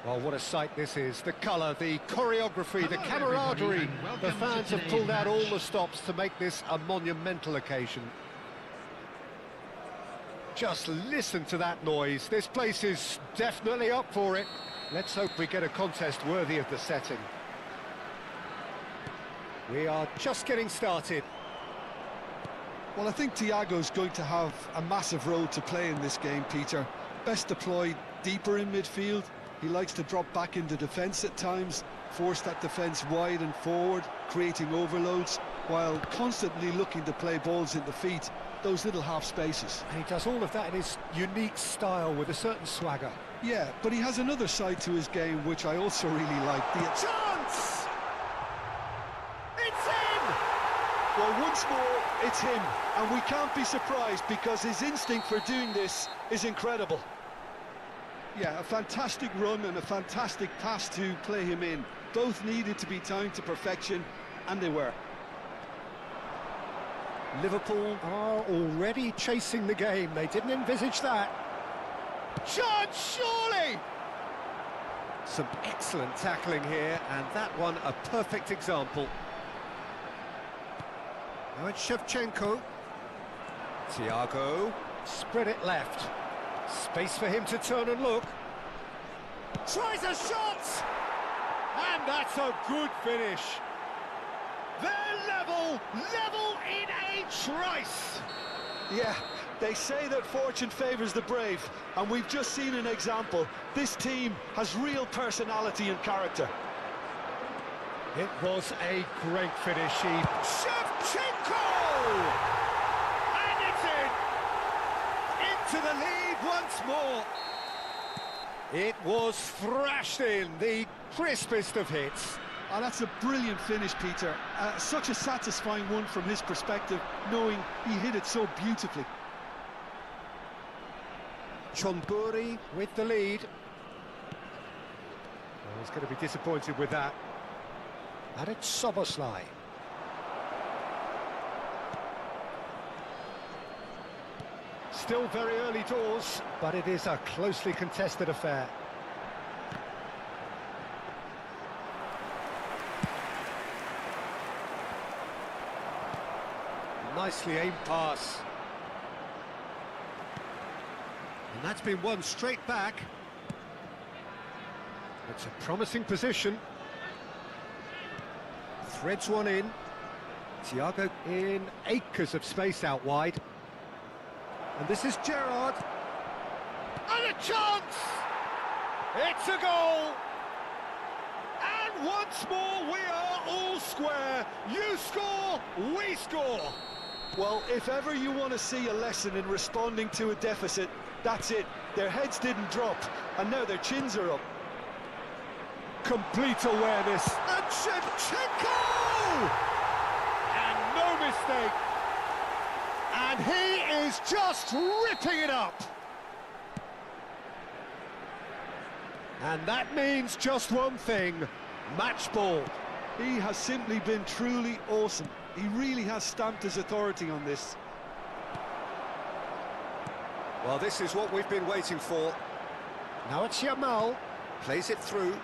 Well, what a sight this is. The colour, the choreography, the Hello, camaraderie. everybody, and The welcome to fans have today's pulled out all match. the stops to make this a monumental occasion. Just listen to that noise. This place is definitely up for it. Let's hope we get a contest worthy of the setting. We are just getting started. Well, I think Thiago's going to have a massive role to play in this game, Peter. Best deployed deeper in midfield. He likes to drop back into defence at times, force that defence wide and forward, creating overloads, while constantly looking to play balls into feet, those little half spaces. And he does all of that in his unique style with a certain swagger. Yeah, but he has another side to his game which I also really like. The Chance! It's in! Well, once more, it's him, and we can't be surprised because his instinct for doing this is incredible. Yeah, a fantastic run and a fantastic pass to play him in. Both needed to be timed to perfection, and they were. Liverpool are already chasing the game. They didn't envisage that. Chance, surely! Some excellent tackling here, and that one a perfect example. Now it's Shevchenko. Thiago, spread it left. Space for him to turn and look. Tries a shot! And that's a good finish. They're level in a trice. Yeah, they say that fortune favours the brave, and we've just seen an example. This team has real personality and character. It was a great finish. Shevchenko! And it's in! Into the lead once more. It was thrashed in, the crispest of hits. Oh, that's a brilliant finish, Peter. Such a satisfying one from his perspective, knowing he hit it so beautifully. Chonburi with the lead. Oh, he's going to be disappointed with that. And it's Soboslai. Still very early doors, but it is a closely contested affair. Nicely aimed pass. And that's been won straight back. It's a promising position. Threads one in. Thiago in acres of space out wide. And this is Gerrard. And a chance! It's a goal! And once more we are all square. You score, we score. Well, if ever you want to see a lesson in responding to a deficit, that's it. Their heads didn't drop, and now their chins are up. Complete awareness. And Shevchenko! And no mistake. And he is just ripping it up. And that means just one thing, match ball. He has simply been truly awesome. He really has stamped his authority on this. Well, this is what we've been waiting for. Now it's Yamal, plays it through.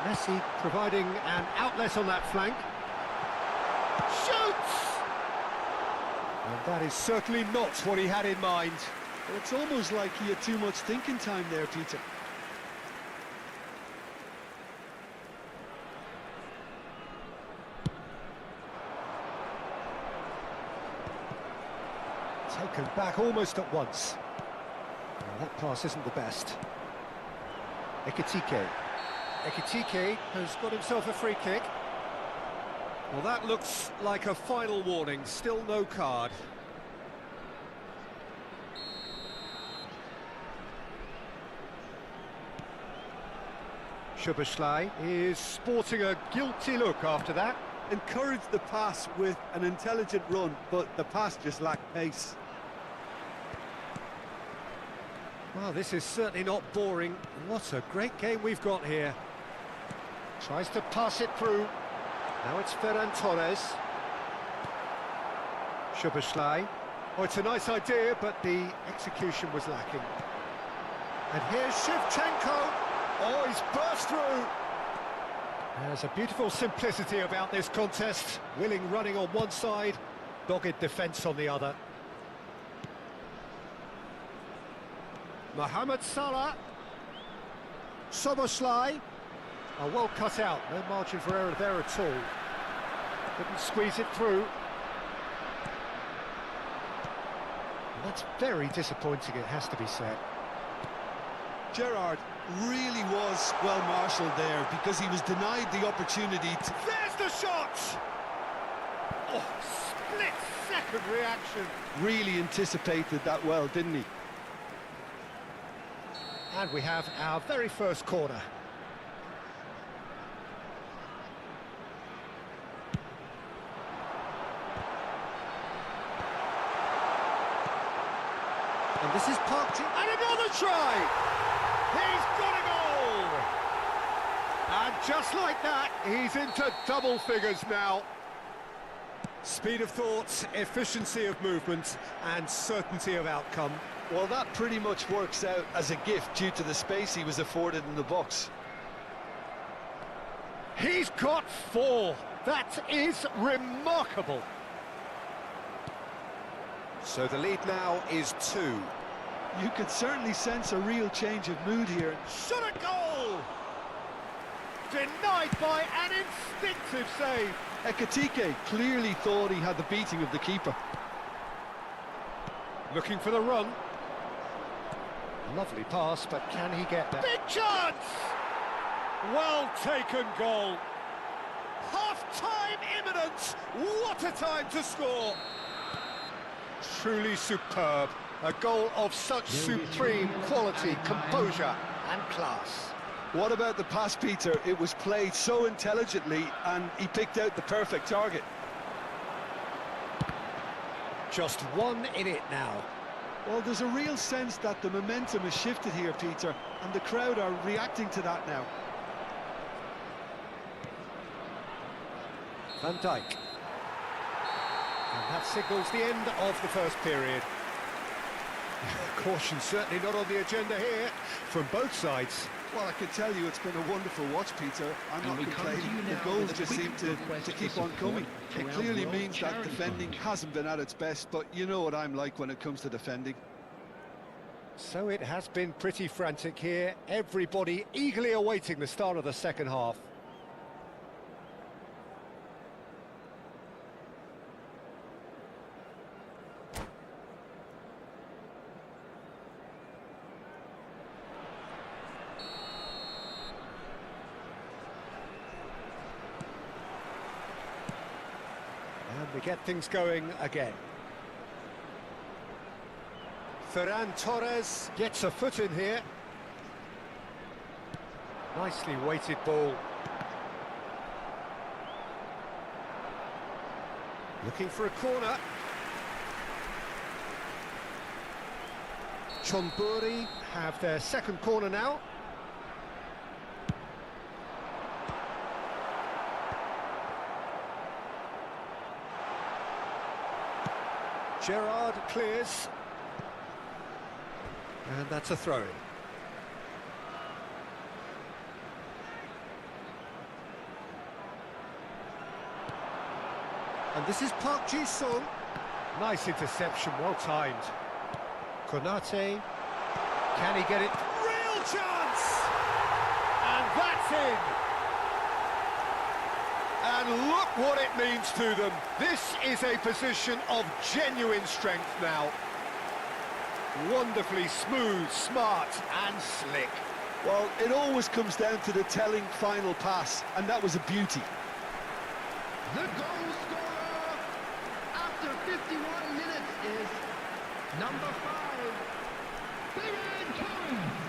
Messi providing an outlet on that flank. Shoots! And that is certainly not what he had in mind. Well, it's almost like he had too much thinking time there, Peter. Taken back almost at once. Well, that pass isn't the best. Ekitike. Ekitike has got himself a free kick. Well, that looks like a final warning. Still no card. Szoboszlai is sporting a guilty look after that. Encouraged the pass with an intelligent run, but the pass just lacked pace. Well, this is certainly not boring. What a great game we've got here. Tries to pass it through. Now it's Ferran Torres. Szoboszlai. Oh, it's a nice idea, but the execution was lacking. And here's Shevchenko. Oh, he's burst through! There's a beautiful simplicity about this contest. Willing running on one side, dogged defence on the other. Mohamed Salah. Soboslai. Oh, well cut out, no margin for error there at all. Couldn't squeeze it through. And that's very disappointing, it has to be said. Gerrard really was well marshalled there because he was denied the opportunity to... There's the shot! Oh, split-second reaction. Really anticipated that well, didn't he? And we have our very first corner. And this is parked in, and another try! He's got a goal! And just like that, he's into double figures now. Speed of thought, efficiency of movement, and certainty of outcome. Well, that pretty much works out as a gift due to the space he was afforded in the box. He's got 4. That is remarkable. So the lead now is 2. You could certainly sense a real change of mood here. Shot a goal! Denied by an instinctive save. Ekitike clearly thought he had the beating of the keeper. Looking for the run. Lovely pass, but can he get there? Big chance! Well taken goal. Half-time imminent. What a time to score. Truly superb. A goal of such supreme quality, composure and class. What about the pass, Peter? It was played so intelligently and he picked out the perfect target. Just one in it now. Well, there's a real sense that the momentum has shifted here, Peter, and the crowd are reacting to that now. Van Dijk. And that signals the end of the first period. Caution certainly not on the agenda here from both sides. Well, I can tell you it's been a wonderful watch, Peter. I'm not complaining. The goals just seem to keep on coming. It clearly means that defending hasn't been at its best, but you know what I'm like when it comes to defending. So it has been pretty frantic here. Everybody eagerly awaiting the start of the second half. And we get things going again. Ferran Torres gets a foot in here. Nicely weighted ball. Looking for a corner. Chonburi have their second corner now. Gerrard clears. And that's a throw-in. And this is Park Ji-sung. Nice interception, well timed. Konate. Can he get it? Real chance! And that's in! And look what it means to them. This is a position of genuine strength now. Wonderfully smooth, smart and slick. Well, it always comes down to the telling final pass, and that was a beauty. The goal scorer after 51 minutes is number 5, Ferran Torres.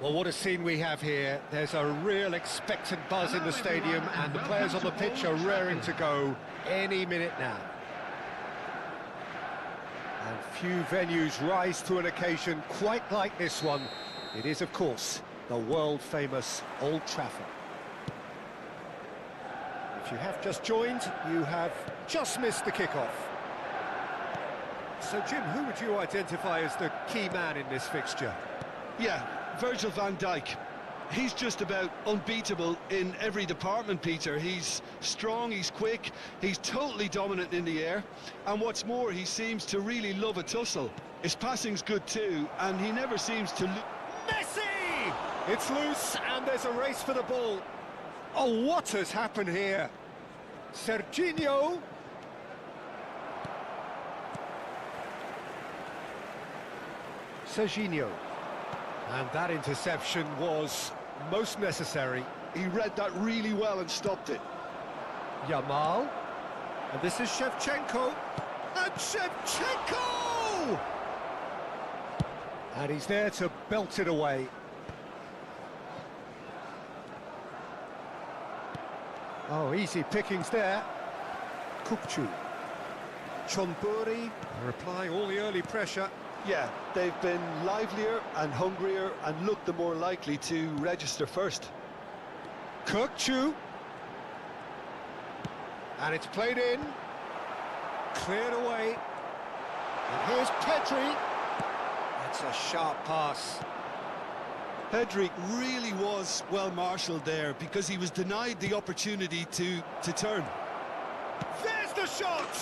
Well, what a scene we have here. There's a real expectant buzz in the stadium, and the players on the pitch are raring to go any minute now. And few venues rise to an occasion quite like this one. It is, of course, the world-famous Old Trafford. If you have just joined, you have just missed the kickoff. So, Jim, who would you identify as the key man in this fixture? Yeah, Virgil van Dijk. He's just about unbeatable in every department, Peter. He's strong, he's quick, he's totally dominant in the air. And what's more, he seems to really love a tussle. His passing's good too, and he never seems to... Messi! It's loose, and there's a race for the ball. Oh, what has happened here? Serginho. Serginho. And that interception was most necessary. He read that really well and stopped it. Yamal. And this is Shevchenko. And Shevchenko! And he's there to belt it away. Oh, easy pickings there. Kupchu. Chonburi replying all the early pressure. Yeah, they've been livelier and hungrier and looked the more likely to register first. Kupchu. And it's played in. Cleared away. And here's Pedri. That's a sharp pass. Pedri really was well marshalled there because he was denied the opportunity to turn. There's the shot!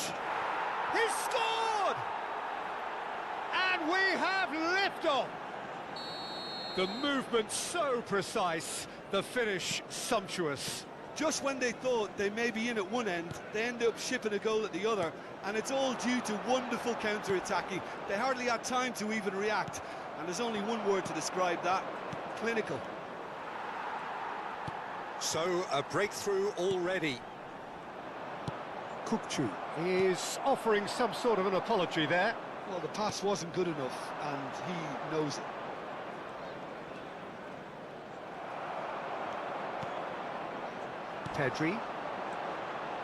He scored! And we have liftoff! The movement so precise, the finish sumptuous. Just when they thought they may be in at one end, they end up shipping a goal at the other, and it's all due to wonderful counter-attacking. They hardly had time to even react, and there's only one word to describe that: clinical. So, a breakthrough already. Kupchu is offering some sort of an apology there. Well, the pass wasn't good enough, and he knows it. Pedri.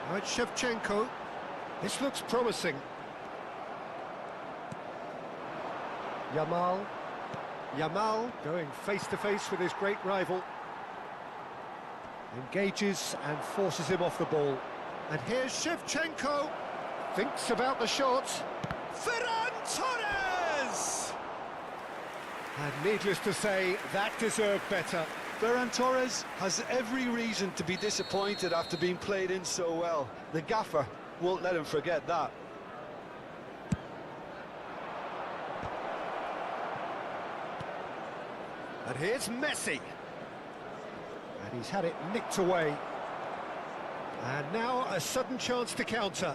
Now it's Shevchenko. This looks promising. Yamal. Yamal going face-to-face with his great rival. Engages and forces him off the ball. And here's Shevchenko. Thinks about the shot. Ferran Torres! And needless to say, that deserved better. Ferran Torres has every reason to be disappointed after being played in so well. The gaffer won't let him forget that. And here's Messi. And he's had it nicked away. And now a sudden chance to counter.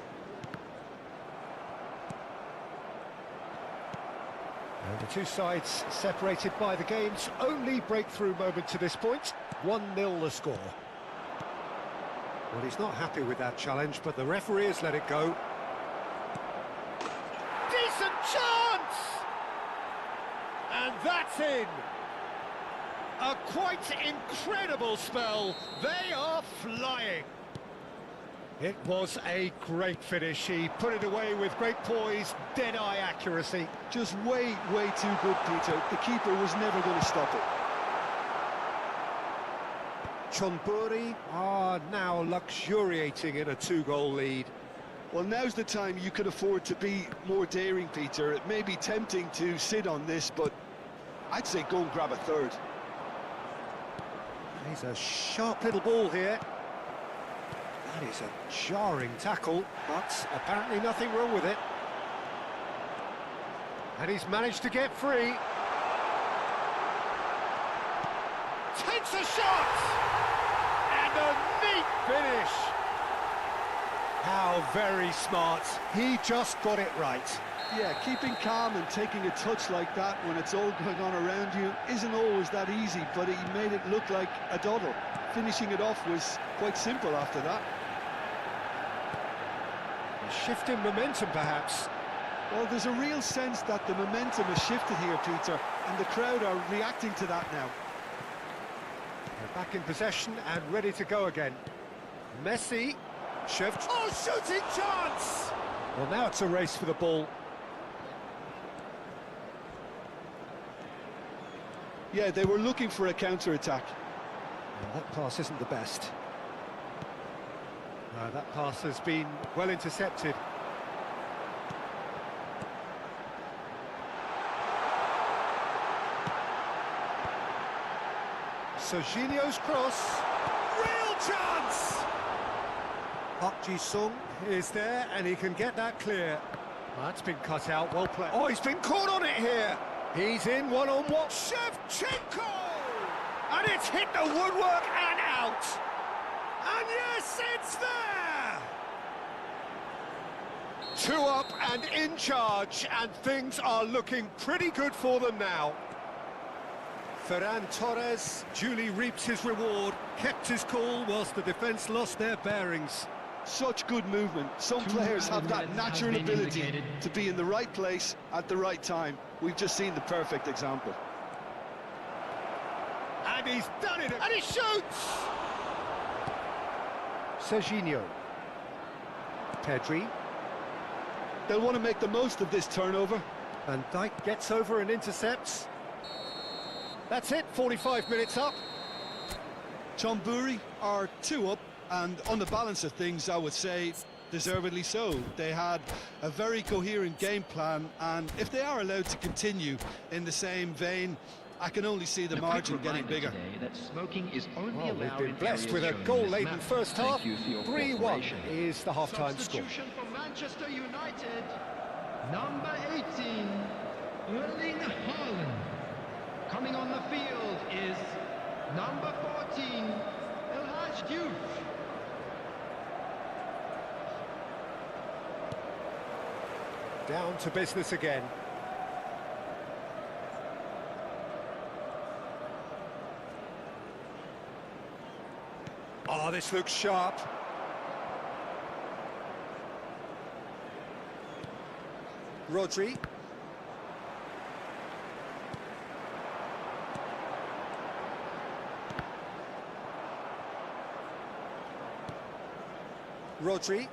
And the two sides separated by the game's only breakthrough moment to this point. 1-0 the score. Well, he's not happy with that challenge, but the referee has let it go. Decent chance! And that's in. A quite incredible spell. They are flying. It was a great finish. He put it away with great poise, dead-eye accuracy. Just way too good, Peter. The keeper was never going to stop it. Chonburi are now luxuriating in a 2-goal lead. Well, now's the time you could afford to be more daring, Peter. It may be tempting to sit on this, but I'd say go and grab a third. He's a sharp little ball here. That is a jarring tackle, but apparently nothing wrong with it. And he's managed to get free. Takes a shot! And a neat finish! How very smart. He just got it right. Yeah, keeping calm and taking a touch like that when it's all going on around you isn't always that easy, but he made it look like a doddle. Finishing it off was quite simple after that. A shift in momentum, perhaps. Well, there's a real sense that the momentum has shifted here, Peter, and the crowd are reacting to that now. Back in possession and ready to go again. Messi. Oh, shooting chance! Well, now it's a race for the ball. Yeah, they were looking for a counter-attack. Well, that pass isn't the best. No, that pass has been well intercepted. Serginho's cross. Real chance! Park Ji-sung is there, and he can get that clear. Well, that's been cut out, well played. Oh, he's been caught on it here! He's in one-on-one. Shevchenko! And it's hit the woodwork and out! And yes, it's there! 2 up and in charge, and things are looking pretty good for them now. Ferran Torres duly reaps his reward, kept his cool whilst the defence lost their bearings. Such good movement. Some players have that natural ability to be in the right place at the right time. We've just seen the perfect example. And he's done it, and he shoots! Serginho. Pedri. They'll want to make the most of this turnover. Van Dijk gets over and intercepts. That's it, 45 minutes up. Chonburi are 2 up, and on the balance of things, I would say deservedly so. They had a very coherent game plan, and if they are allowed to continue in the same vein, I can only see the margin getting bigger. That smoking is only Well, they've allowed been in blessed with a areas goal-laden shown in this first map. half. Thank you for your 3-1 cooperation. is the half-time score. Substitution for Manchester United, number 18, Erling Haaland. Coming on the field is number 14, El Hadj Diouf. Down to business again. Oh, this looks sharp. Rodri. Rodri.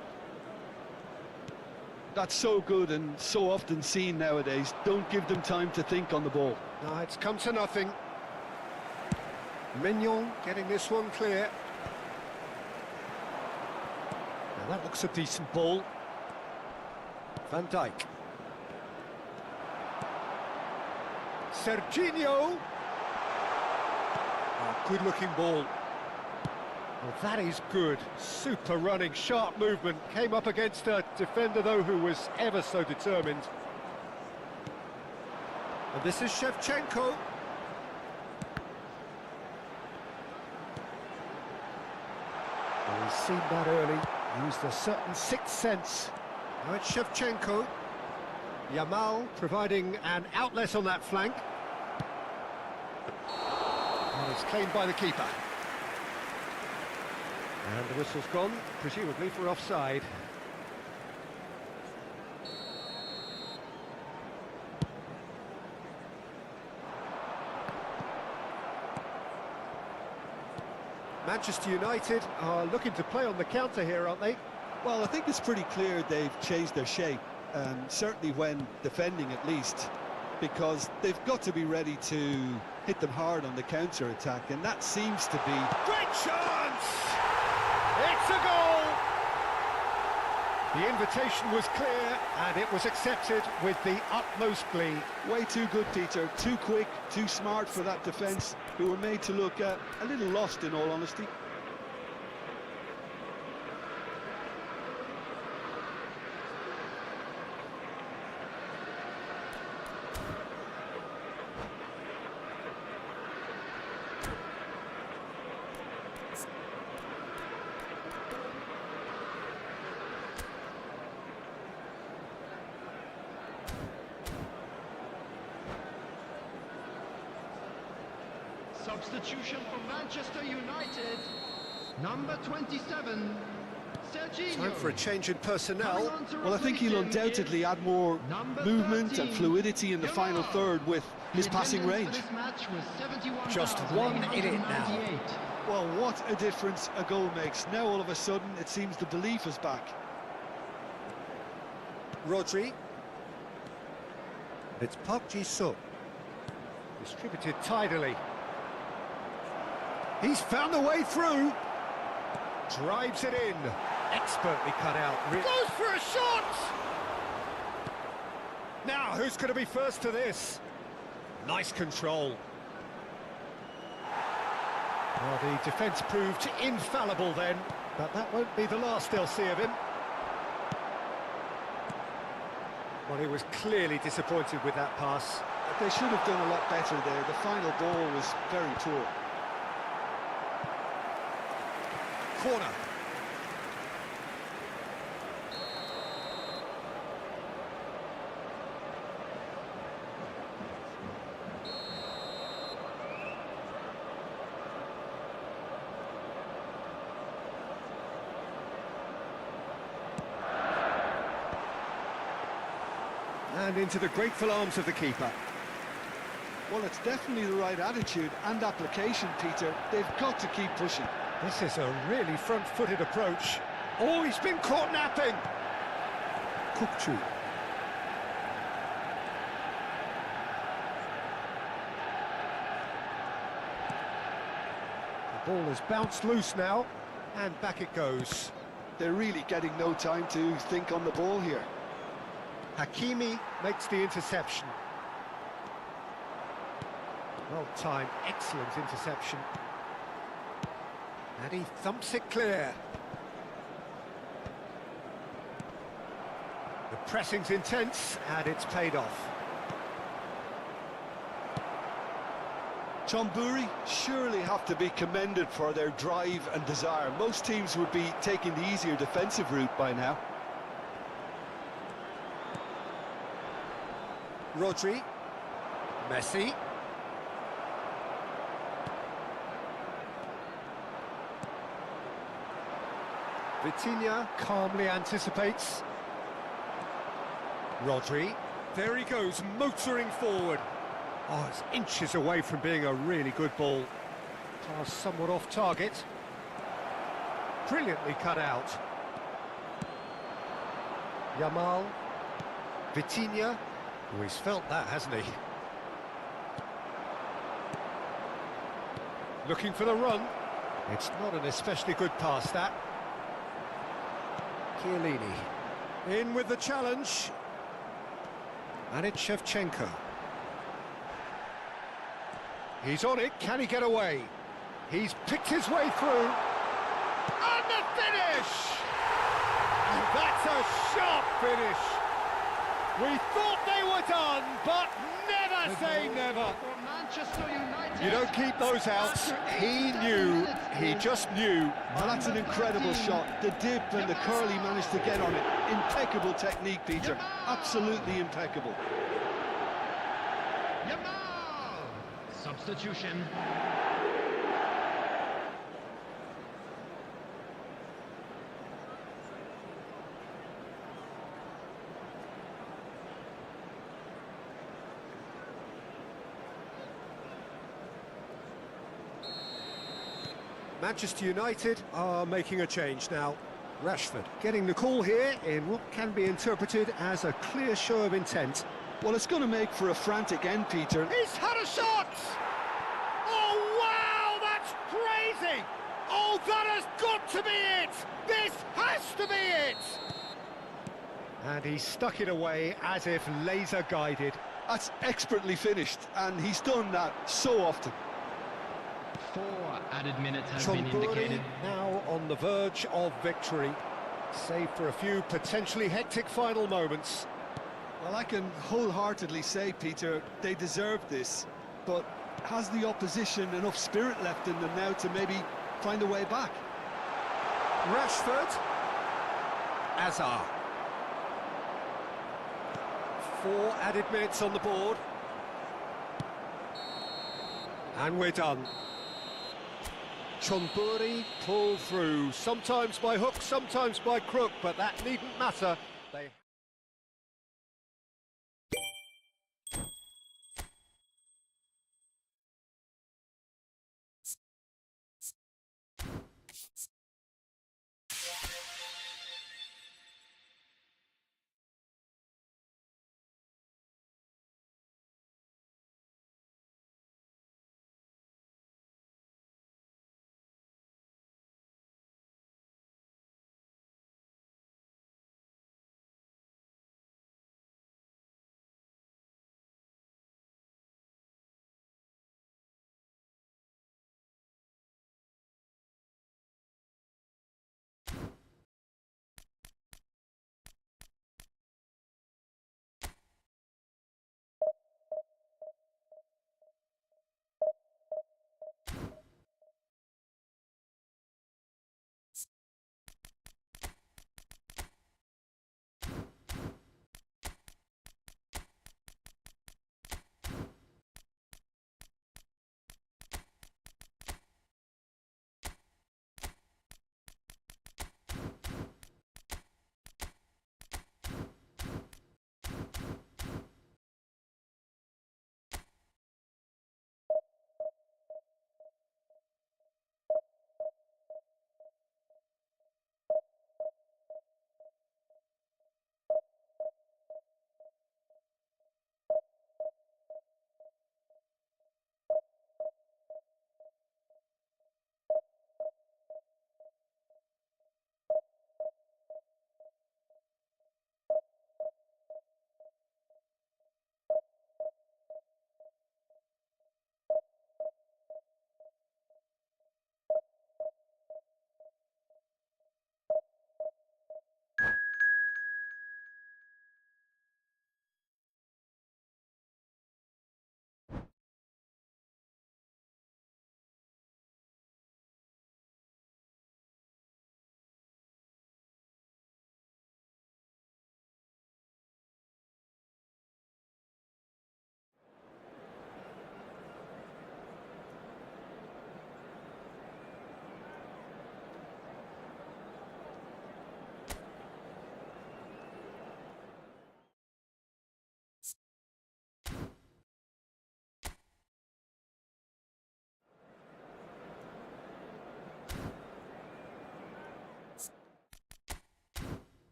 That's so good and so often seen nowadays. Don't give them time to think on the ball. No, it's come to nothing. Mignon getting this one clear. Now that looks a decent ball. Van Dijk. Serginho. Oh, good-looking ball. Well, that is good. Super running, sharp movement. Came up against a defender, though, who was ever so determined. And this is Shevchenko. Well, he's seen that early. Used a certain sixth sense. Now it's Shevchenko. Yamal providing an outlet on that flank. And it's claimed by the keeper. And the whistle's gone, presumably for offside. Manchester United are looking to play on the counter here, aren't they? Well, I think it's pretty clear they've changed their shape, certainly when defending at least, because they've got to be ready to hit them hard on the counter-attack, and that seems to be... Great chance! It's a goal! The invitation was clear, and it was accepted with the utmost glee. Way too good, Peter. Too quick, too smart for that defence, who were made to look a little lost, in all honesty. Substitution for Manchester United, number 27, Time for a change in personnel. Well, I think he'll undoubtedly add more movement and fluidity in the final third with his passing range. Just 1 in it now. Well, what a difference a goal makes. Now all of a sudden it seems the belief is back. Rodri. It's Park Ji-suk. Distributed tidily. He's found the way through. Drives it in. Expertly cut out. Goes for a shot! Now, who's going to be first to this? Nice control. Well, the defence proved infallible then, but that won't be the last they'll see of him. Well, he was clearly disappointed with that pass. They should have done a lot better there. The final ball was very poor. Corner. And into the grateful arms of the keeper. Well, it's definitely the right attitude and application, Peter. They've got to keep pushing. This is a really front-footed approach. Oh, he's been caught napping! Kukchu. The ball has bounced loose now, and back it goes. They're really getting no time to think on the ball here. Hakimi makes the interception. Well timed, excellent interception. And he thumps it clear. The pressing's intense, and it's paid off. Chonburi surely have to be commended for their drive and desire. Most teams would be taking the easier defensive route by now. Rodri. Messi. Vitinha calmly anticipates. Rodri. There he goes, motoring forward. Oh, it's inches away from being a really good ball. Pass somewhat off target. Brilliantly cut out. Yamal. Vitinha. Oh, he's felt that, hasn't he? Looking for the run. It's not an especially good pass, that. Chiellini. In with the challenge. And it's Shevchenko. He's on it, can he get away? He's picked his way through. And the finish! And that's a sharp finish. We thought they were done, but never say never. You don't keep those outs. He knew, he just knew. Well, that's an incredible shot. The dip and the curl he managed to get on it. Impeccable technique, Peter. Absolutely impeccable. Substitution. Manchester United are making a change now. Rashford getting the call here in what can be interpreted as a clear show of intent. Well, it's going to make for a frantic end, Peter. He's had a shot! Oh, wow, that's crazy! Oh, that has got to be it! This has to be it! And he stuck it away as if laser-guided. That's expertly finished, and he's done that so often. 4 added minutes has been indicated. Now on the verge of victory, save for a few potentially hectic final moments. Well, I can wholeheartedly say, Peter, they deserve this, but has the opposition enough spirit left in them now to maybe find a way back? Rashford. Azar. 4 added minutes on the board. And we're done. Chonburi pull through, sometimes by hook, sometimes by crook, but that needn't matter. They...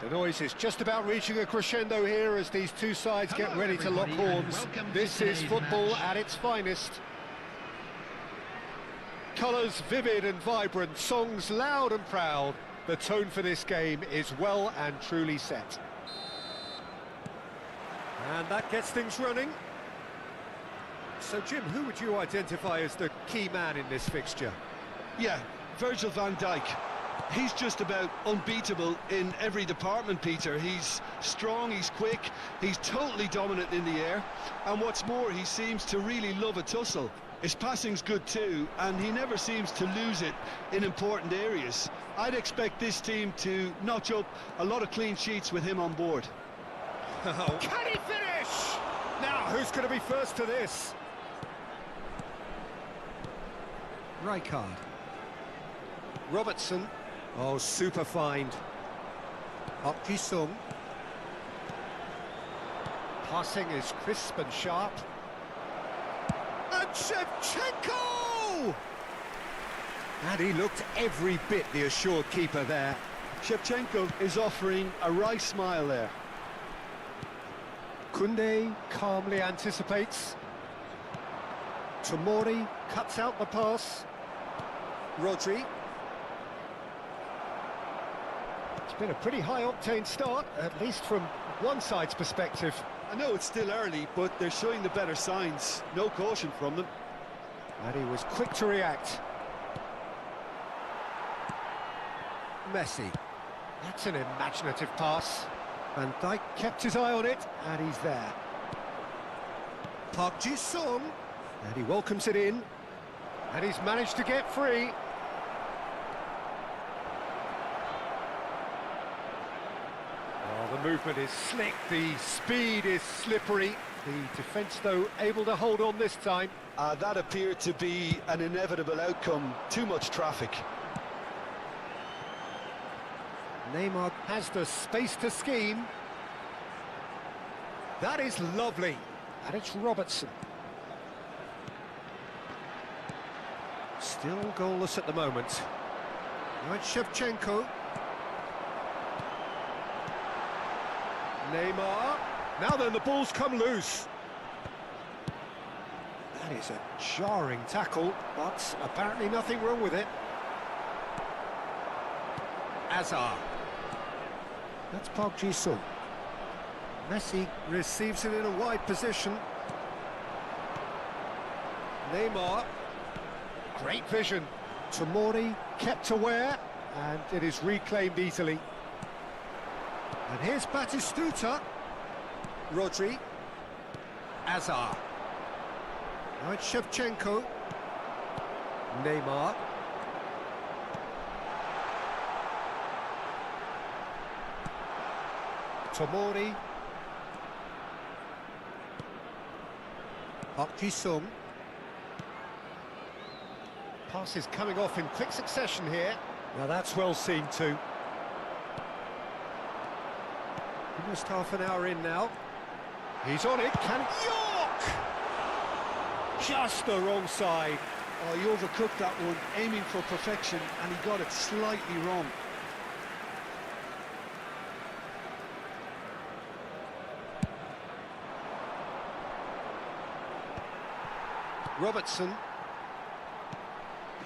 The noise is just about reaching a crescendo here as these two sides get ready to lock horns. This is football at its finest. Colours vivid and vibrant, songs loud and proud. The tone for this game is well and truly set. And that gets things running. So, Jim, who would you identify as the key man in this fixture? Yeah, Virgil van Dijk. He's just about unbeatable in every department, Peter. He's strong, he's quick, he's totally dominant in the air, and what's more, he seems to really love a tussle. His passing's good too, and he never seems to lose it in important areas. I'd expect this team to notch up a lot of clean sheets with him on board. Oh. Can he finish? Now, who's going to be first to this? Rijkaard. Robertson. Oh, super find. Park Ji-sung. Passing is crisp and sharp. And Shevchenko! And he looked every bit the assured keeper there. Shevchenko is offering a wry smile there. Koundé calmly anticipates. Tomori cuts out the pass. Rodri. It's been a pretty high-octane start, at least from one side's perspective. I know it's still early, but they're showing the better signs. No caution from them. And he was quick to react. Messi. That's an imaginative pass. Van Dijk kept his eye on it, and he's there. Park Ji-sung. And he welcomes it in. And he's managed to get free. Oh, the movement is slick, the speed is slippery. The defence, though, able to hold on this time. That appeared to be an inevitable outcome. Too much traffic. Neymar has the space to scheme. That is lovely. And it's Robertson. Still goalless at the moment. Now it's Shevchenko. Neymar. Now then, the ball's come loose. That is a jarring tackle, but apparently nothing wrong with it. Azar. That's Park Ji-sung. Messi receives it in a wide position. Neymar. Great vision. Tomori kept aware, and it is reclaimed easily. And here's Batistuta. Rodri. Azar. Now it's Shevchenko. Neymar. Tomori. Park Ji-sung. Passes coming off in quick succession here. Now that's well seen too. Almost half an hour in now. He's on it, can York! Just the wrong side. Oh, he overcooked that one, aiming for perfection, and he got it slightly wrong. Robertson.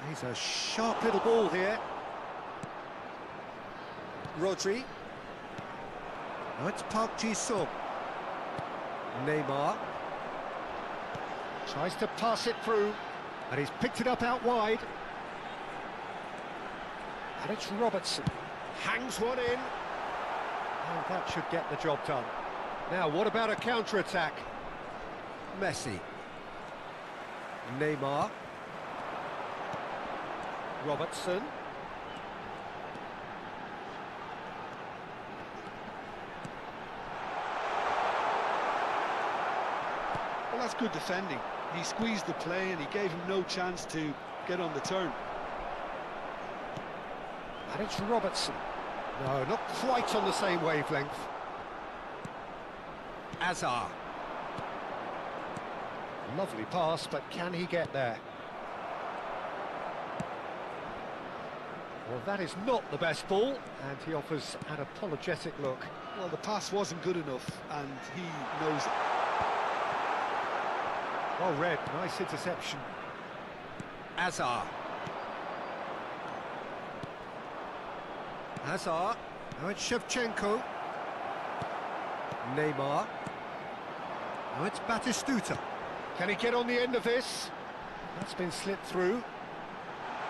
He's a sharp little ball here. Rodri. Now it's Park Ji-sung. Neymar. Tries to pass it through, and he's picked it up out wide. And it's Robertson. Hangs one in. And that should get the job done. Now, what about a counter-attack? Messi. Neymar. Robertson. Well, that's good defending. He squeezed the play and he gave him no chance to get on the turn. And it's Robertson. No, not quite on the same wavelength. Azar. Lovely pass, but can he get there? Well, that is not the best ball, and he offers an apologetic look. Well, the pass wasn't good enough, and he knows it. Well read, nice interception. Azar. Azar. Now it's Shevchenko. Neymar. Now it's Batistuta. Can he get on the end of this? That's been slipped through.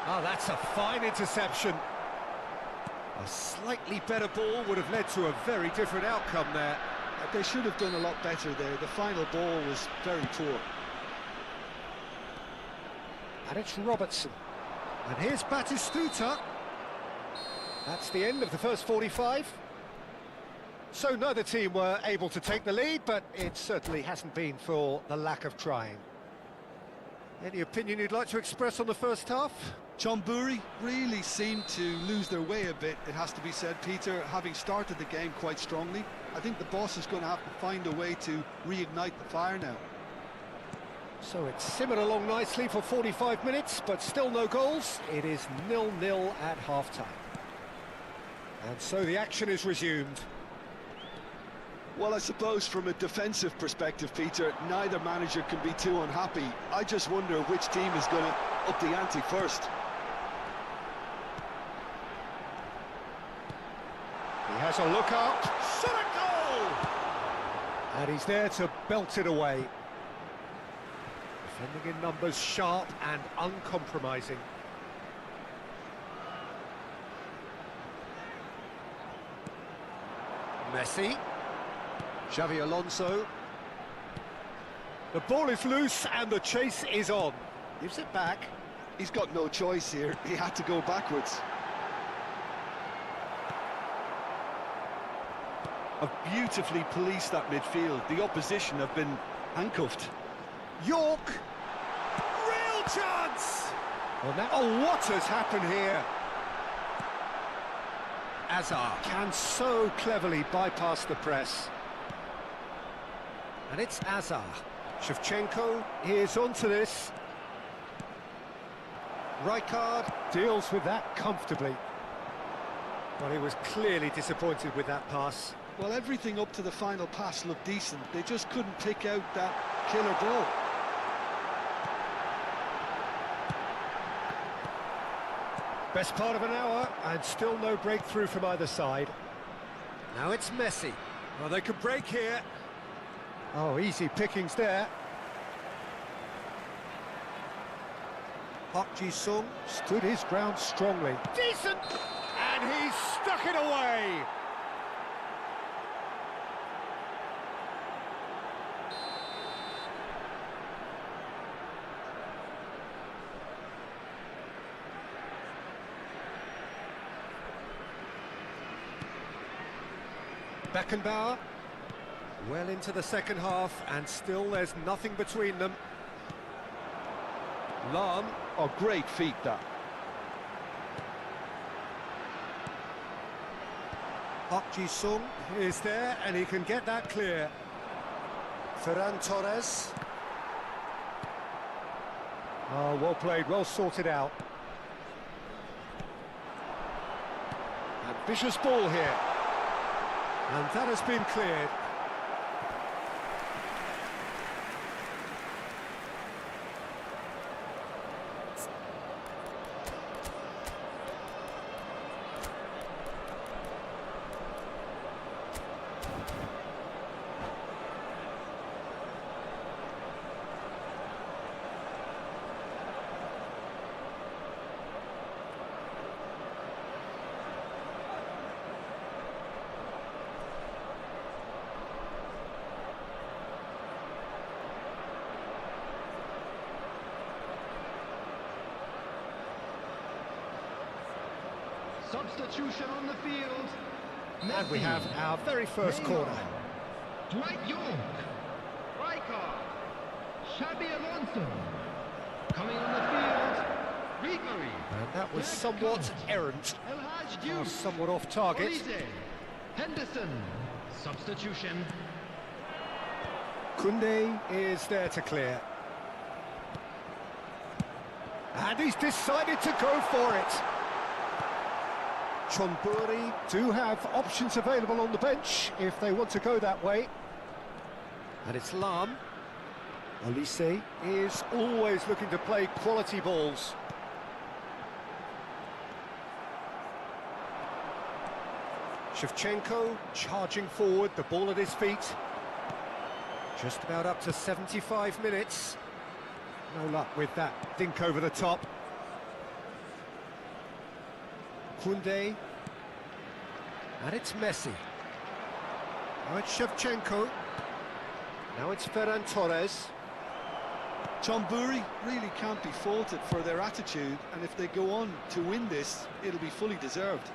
Oh, that's a fine interception. A slightly better ball would have led to a very different outcome there. They should have done a lot better there. The final ball was very poor. And it's Robertson. And here's Batistuta. That's the end of the first 45. So neither team were able to take the lead, but it certainly hasn't been for the lack of trying. Any opinion you'd like to express on the first half? Chonburi really seemed to lose their way a bit, it has to be said, Peter, having started the game quite strongly. I think the boss is going to have to find a way to reignite the fire now. So it's simmered along nicely for 45 minutes, but still no goals. It is 0-0 at half-time. And so the action is resumed. Well, I suppose from a defensive perspective, Peter, neither manager can be too unhappy. I just wonder which team is going to up the ante first. He has a look up, shot a goal! And he's there to belt it away. Defending in numbers, sharp and uncompromising. Messi. Xavi Alonso. The ball is loose and the chase is on. Gives it back. He's got no choice here. He had to go backwards. Have beautifully policed that midfield. The opposition have been handcuffed. York. Real chance! Well, now, oh, what has happened here? Azar can so cleverly bypass the press. And it's Azar. Shevchenko is onto this. Rijkaard deals with that comfortably. Well, he was clearly disappointed with that pass. Well, everything up to the final pass looked decent. They just couldn't pick out that killer ball. Best part of an hour, and still no breakthrough from either side. Now it's Messi. Well, they could break here. Oh, easy pickings there. Park Ji-sung stood his ground strongly. Decent! And he's stuck it away! Beckenbauer, well into the second half, and still there's nothing between them. Lahm, Oh, great feat, that. Park Ji-sung is there, and he can get that clear. Ferran Torres. Oh, well played, well sorted out. Ambitious ball here. And that has been cleared. Substitution on the field. And we Messi. have our very first Neymar. corner. Dwight York. Rijkaard. Xabi Alonso. Coming on the field. Ribery. And that was Black somewhat card. errant. El Hadj Oh, Diouf. somewhat off target. Olise. Henderson. Substitution. Koundé is there to clear. And he's decided to go for it. Chonburi do have options available on the bench if they want to go that way. And it's Lahm. Olise is always looking to play quality balls. Shevchenko charging forward, the ball at his feet. Just about up to 75 minutes. No luck with that dink over the top. Koundé. And it's Messi. Now it's Shevchenko. Now it's Ferran Torres. Chonburi really can't be faulted for their attitude, and if they go on to win this, it'll be fully deserved.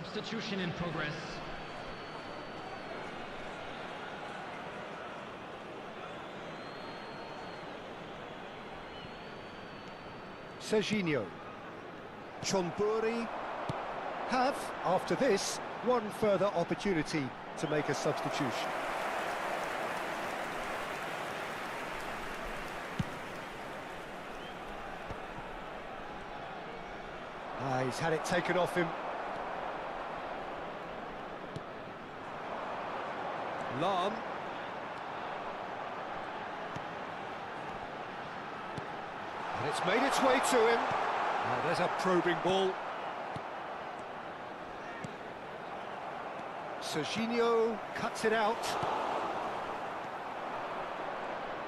Substitution in progress. Serginho. Chonburi have, after this, one further opportunity to make a substitution. He's had it taken off him. Lam. And it's made its way to him. Oh, there's a probing ball. Serginho cuts it out.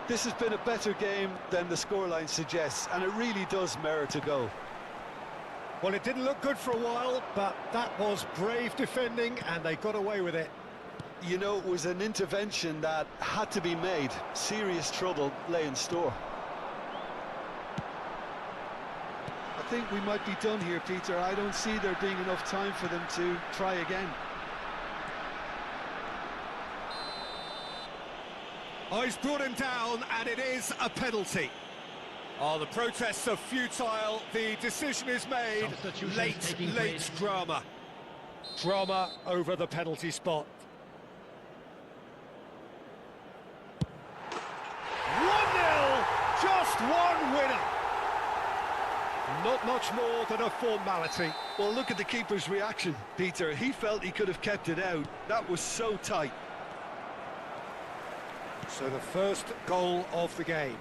This has been a better game than the scoreline suggests, and it really does merit a goal. Well, it didn't look good for a while, but that was brave defending, and they got away with it. You know, it was an intervention that had to be made. Serious trouble lay in store. I think we might be done here, Peter. I don't see there being enough time for them to try again. Oh, he's brought him down, and it is a penalty. Oh, the protests are futile. The decision is made. Late drama. Drama over the penalty spot. 1-0, just one winner. Not much more than a formality. Well, look at the keeper's reaction, Peter. He felt he could have kept it out. That was so tight. So the first goal of the game.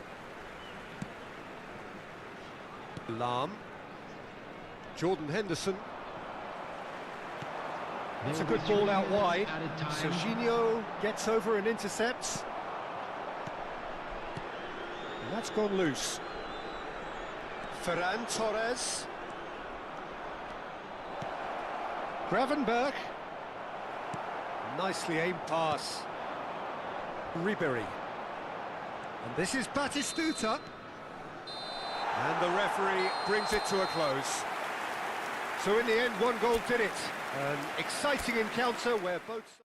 Lam. Jordan Henderson. It's a good ball out wide. Serginho gets over and intercepts. And that's gone loose. Ferran Torres. Gravenberg. Nicely aimed pass. Ribery. And this is Batistuta. And the referee brings it to a close. So in the end, one goal did it. An exciting encounter where both...